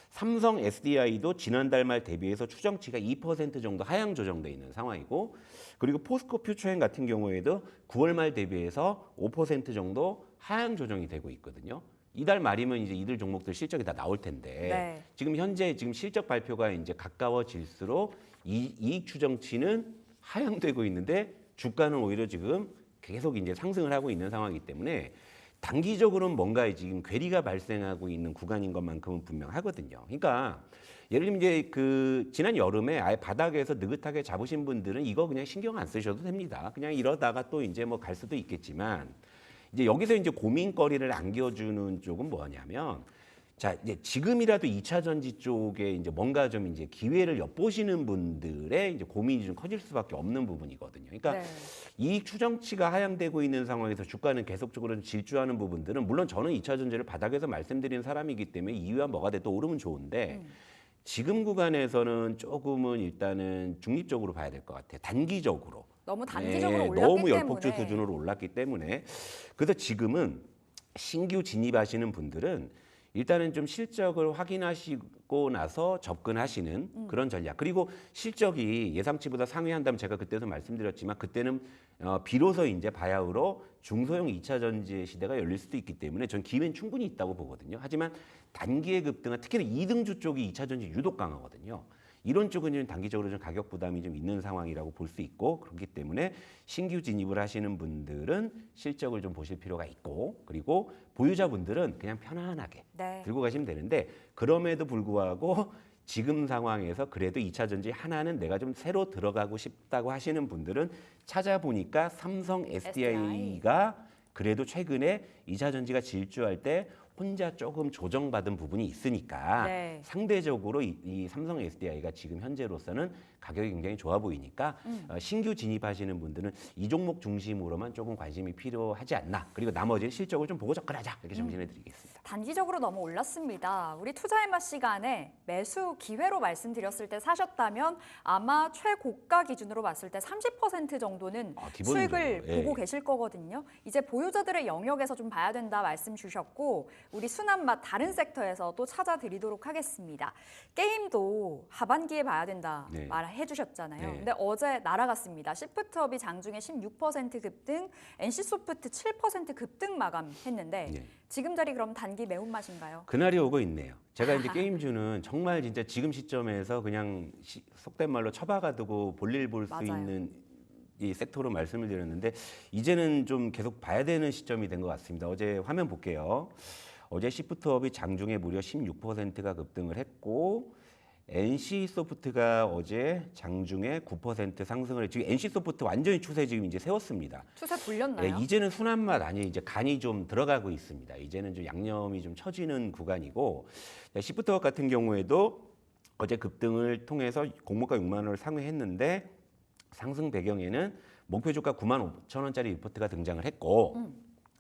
삼성 SDI도 지난달 말 대비해서 추정치가 2% 정도 하향 조정돼 있는 상황이고 그리고 포스코 퓨처엔 같은 경우에도 9월 말 대비해서 5% 정도 하향 조정이 되고 있거든요. 이달 말이면 이제 이들 종목들 실적이 다 나올 텐데 네. 지금 현재 지금 실적 발표가 이제 가까워질수록 이익 추정치는 하향되고 있는데 주가는 오히려 지금 계속 이제 상승을 하고 있는 상황이기 때문에 단기적으로는 뭔가 지금 괴리가 발생하고 있는 구간인 것만큼은 분명하거든요. 그러니까 예를 들면 이제 그 지난 여름에 아예 바닥에서 느긋하게 잡으신 분들은 이거 그냥 신경 안 쓰셔도 됩니다. 그냥 이러다가 또 이제 뭐 갈 수도 있겠지만 이제 여기서 이제 고민거리를 안겨주는 쪽은 뭐냐면 자, 이제 지금이라도 2차 전지 쪽에 이제 뭔가 좀 이제 기회를 엿보시는 분들의 이제 고민이 좀 커질 수밖에 없는 부분이거든요. 그러니까 네. 이익 추정치가 하향되고 있는 상황에서 주가는 계속적으로 좀 질주하는 부분들은 물론 저는 2차 전지를 바닥에서 말씀드린 사람이기 때문에 이유와 뭐가 돼도 오르면 좋은데 지금 구간에서는 조금은 일단은 중립적으로 봐야 될 것 같아요. 단기적으로. 너무 단기적으로 올랐기 너무 때문에. 열폭주 수준으로 올랐기 때문에 그래서 지금은 신규 진입하시는 분들은 일단은 좀 실적을 확인하시고 나서 접근하시는 그런 전략. 그리고 실적이 예상치보다 상회한다면 제가 그때도 말씀드렸지만 그때는 비로소 이제 바야흐로 중소형 2차 전지 시대가 열릴 수도 있기 때문에 전 기회는 충분히 있다고 보거든요. 하지만 단기의 급등은 특히 2등주 쪽이 2차 전지 유독 강하거든요. 이런 쪽은 좀 단기적으로 좀 가격 부담이 좀 있는 상황이라고 볼 수 있고 그렇기 때문에 신규 진입을 하시는 분들은 실적을 좀 보실 필요가 있고 그리고 보유자분들은 그냥 편안하게 네. 들고 가시면 되는데 그럼에도 불구하고 지금 상황에서 그래도 2차 전지 하나는 내가 좀 새로 들어가고 싶다고 하시는 분들은 찾아보니까 삼성 SDI가 그래도 최근에 2차 전지가 질주할 때 혼자 조금 조정받은 부분이 있으니까 네. 상대적으로 이 삼성 SDI가 지금 현재로서는 가격이 굉장히 좋아 보이니까 신규 진입하시는 분들은 이 종목 중심으로만 조금 관심이 필요하지 않나. 그리고 나머지는 실적을 좀 보고 접근하자. 이렇게 정신해 드리겠습니다. 단기적으로 너무 올랐습니다. 우리 투자의 맛 시간에 매수 기회로 말씀드렸을 때 사셨다면 아마 최고가 기준으로 봤을 때 30% 정도는 기본적으로, 수익을 예. 보고 계실 거거든요. 이제 보유자들의 영역에서 좀 봐야 된다 말씀 주셨고 우리 순한 맛 다른 섹터에서 또 찾아드리도록 하겠습니다. 게임도 하반기에 봐야 된다 네. 말해 주셨잖아요. 네. 근데 어제 날아갔습니다. 시프트업이 장중에 16% 급등, NC소프트 7% 급등 마감했는데 네. 지금 자리 그럼 단기 매운맛인가요? 그날이 오고 있네요. 제가 이제 게임주는 정말 진짜 지금 시점에서 그냥 속된 말로 처박아두고 볼일 볼 수 맞아요. 있는 이 섹터로 말씀을 드렸는데 이제는 좀 계속 봐야 되는 시점이 된 것 같습니다. 어제 화면 볼게요. 어제 시프트업이 장중에 무려 16%가 급등을 했고 NC소프트가 어제 장중에 9% 상승을 했죠. NC소프트 완전히 추세 지금 이제 세웠습니다. 추세 돌렸나요? 예, 이제는 순한 맛 아니에요. 이제 간이 좀 들어가고 있습니다. 이제는 좀 양념이 좀 처지는 구간이고 시프트업 같은 경우에도 어제 급등을 통해서 공모가 6만 원을 상회했는데 상승 배경에는 목표 주가 9만 5천 원짜리 리포트가 등장을 했고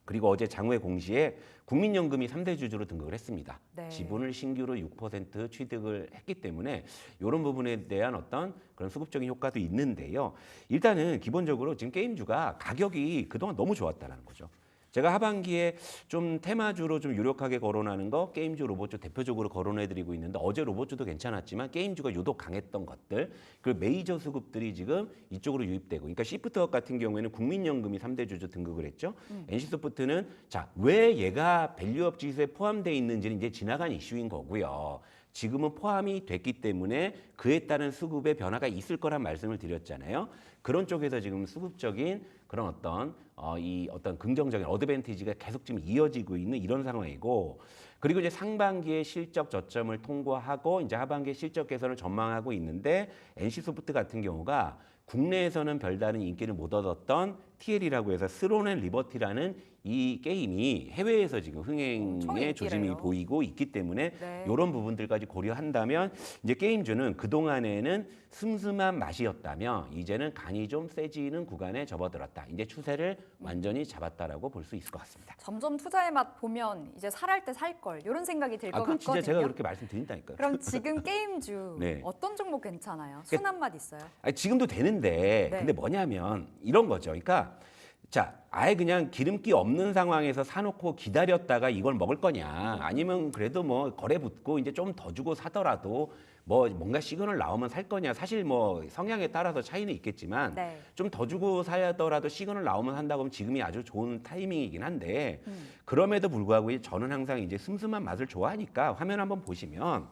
그리고 어제 장외 공시에 국민연금이 3대 주주로 등극을 했습니다. 네. 지분을 신규로 6% 취득을 했기 때문에 이런 부분에 대한 어떤 그런 수급적인 효과도 있는데요. 일단은 기본적으로 지금 게임주가 가격이 그동안 너무 좋았다는 거죠. 제가 하반기에 좀 테마주로 좀 유력하게 거론하는 거 게임주, 로봇주 대표적으로 거론해드리고 있는데 어제 로봇주도 괜찮았지만 게임주가 유독 강했던 것들 그리고 메이저 수급들이 지금 이쪽으로 유입되고 그러니까 시프트업 같은 경우에는 국민연금이 3대 주주 등극을 했죠. NC소프트는 자, 왜 얘가 밸류업 지수에 포함되어 있는지는 이제 지나간 이슈인 거고요. 지금은 포함이 됐기 때문에 그에 따른 수급의 변화가 있을 거란 말씀을 드렸잖아요. 그런 쪽에서 지금 수급적인 그런 어떤 긍정적인 어드밴티지가 계속 지금 이어지고 있는 이런 상황이고 그리고 이제 상반기에 실적 저점을 통과하고 이제 하반기에 실적 개선을 전망하고 있는데 NC소프트 같은 경우가 국내에서는 별다른 인기를 못 얻었던 TL이라고 해서 스론 앤 리버티라는 이 게임이 해외에서 지금 엄청 흥행의 조짐이 인기래요. 보이고 있기 때문에 네. 이런 부분들까지 고려한다면 이제 게임주는 그동안에는 슴슴한 맛이었다면 이제는 간이 좀 세지는 구간에 접어들었다. 이제 추세를 완전히 잡았다라고 볼 수 있을 것 같습니다. 점점 투자의 맛 보면 이제 살할 때 살 걸 이런 생각이 들 것 그건 같거든요. 진짜 제가 그렇게 말씀드린다니까요. 그럼 지금 게임주 네. 어떤 종목 괜찮아요? 순한 맛 있어요? 아니, 지금도 되는데 네. 근데 뭐냐면 이런 거죠. 그러니까 자, 아예 그냥 기름기 없는 상황에서 사놓고 기다렸다가 이걸 먹을 거냐 아니면 그래도 뭐 거래 붙고 이제 좀 더 주고 사더라도 뭐 뭔가 시그널 나오면 살 거냐 사실 뭐 성향에 따라서 차이는 있겠지만 네. 좀 더 주고 사더라도 시그널 나오면 산다고 하면 지금이 아주 좋은 타이밍이긴 한데 그럼에도 불구하고 저는 항상 이제 슴슴한 맛을 좋아하니까 화면 한번 보시면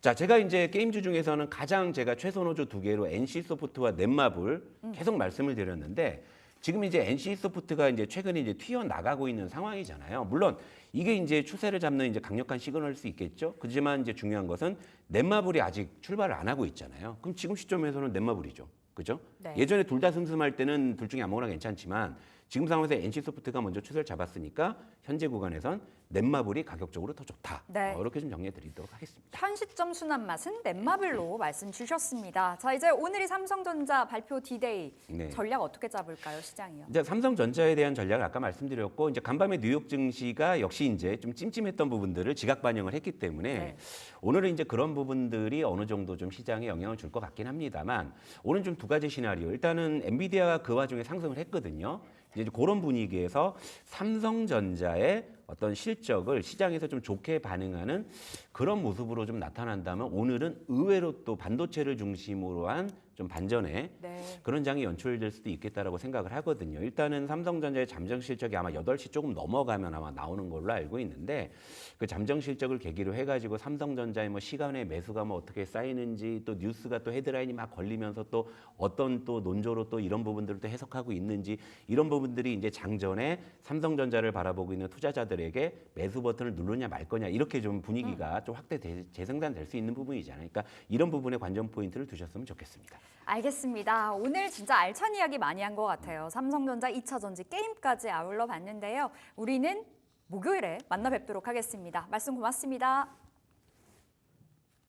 자, 제가 이제 게임주 중에서는 가장 제가 최선호주 두 개로 NC소프트와 넷마블 계속 말씀을 드렸는데 지금 이제 NC 소프트가 이제 최근에 이제 튀어 나가고 있는 상황이잖아요. 물론 이게 이제 추세를 잡는 이제 강력한 시그널일 수 있겠죠. 그렇지만 이제 중요한 것은 넷마블이 아직 출발을 안 하고 있잖아요. 그럼 지금 시점에서는 넷마블이죠. 그죠? 네. 예전에 둘 다 슴슴할 때는 둘 중에 아무거나 괜찮지만 지금 상황에서 NC 소프트가 먼저 추세를 잡았으니까 현재 구간에선 넷마블이 가격적으로 더 좋다. 네. 이렇게 좀 정리해 드리도록 하겠습니다. 현 시점 순한 맛은 넷마블로 말씀 주셨습니다. 자, 이제 오늘이 삼성전자 발표 D-Day 네. 전략 어떻게 잡을까요, 시장이요? 이제 삼성전자에 대한 전략을 아까 말씀드렸고 이제 간밤에 뉴욕 증시가 역시 이제 좀 찜찜했던 부분들을 지각 반영을 했기 때문에 네. 오늘은 이제 그런 부분들이 어느 정도 좀 시장에 영향을 줄 것 같긴 합니다만 오늘 좀 두 가지 시나리오. 일단은 엔비디아가 그 와중에 상승을 했거든요. 이제 그런 분위기에서 삼성전자의 어떤 실적을 시장에서 좀 좋게 반응하는 그런 모습으로 좀 나타난다면 오늘은 의외로 또 반도체를 중심으로 한 좀 반전의 네. 그런 장이 연출될 수도 있겠다라고 생각을 하거든요. 일단은 삼성전자의 잠정 실적이 아마 8시 조금 넘어가면 아마 나오는 걸로 알고 있는데 그 잠정 실적을 계기로 해가지고 삼성전자의 뭐 시간의 매수가 뭐 어떻게 쌓이는지 또 뉴스가 또 헤드라인이 막 걸리면서 또 어떤 또 논조로 또 이런 부분들을 또 해석하고 있는지 이런 부분들이 이제 장전에 삼성전자를 바라보고 있는 투자자들에게 매수 버튼을 누르냐 말 거냐 이렇게 좀 분위기가 좀 확대 재생산될 수 있는 부분이잖아요. 그러니까 이런 부분에 관전 포인트를 두셨으면 좋겠습니다. 알겠습니다. 오늘 진짜 알찬 이야기 많이 한 것 같아요. 삼성전자 2차 전지 게임까지 아울러 봤는데요. 우리는 목요일에 만나 뵙도록 하겠습니다. 말씀 고맙습니다.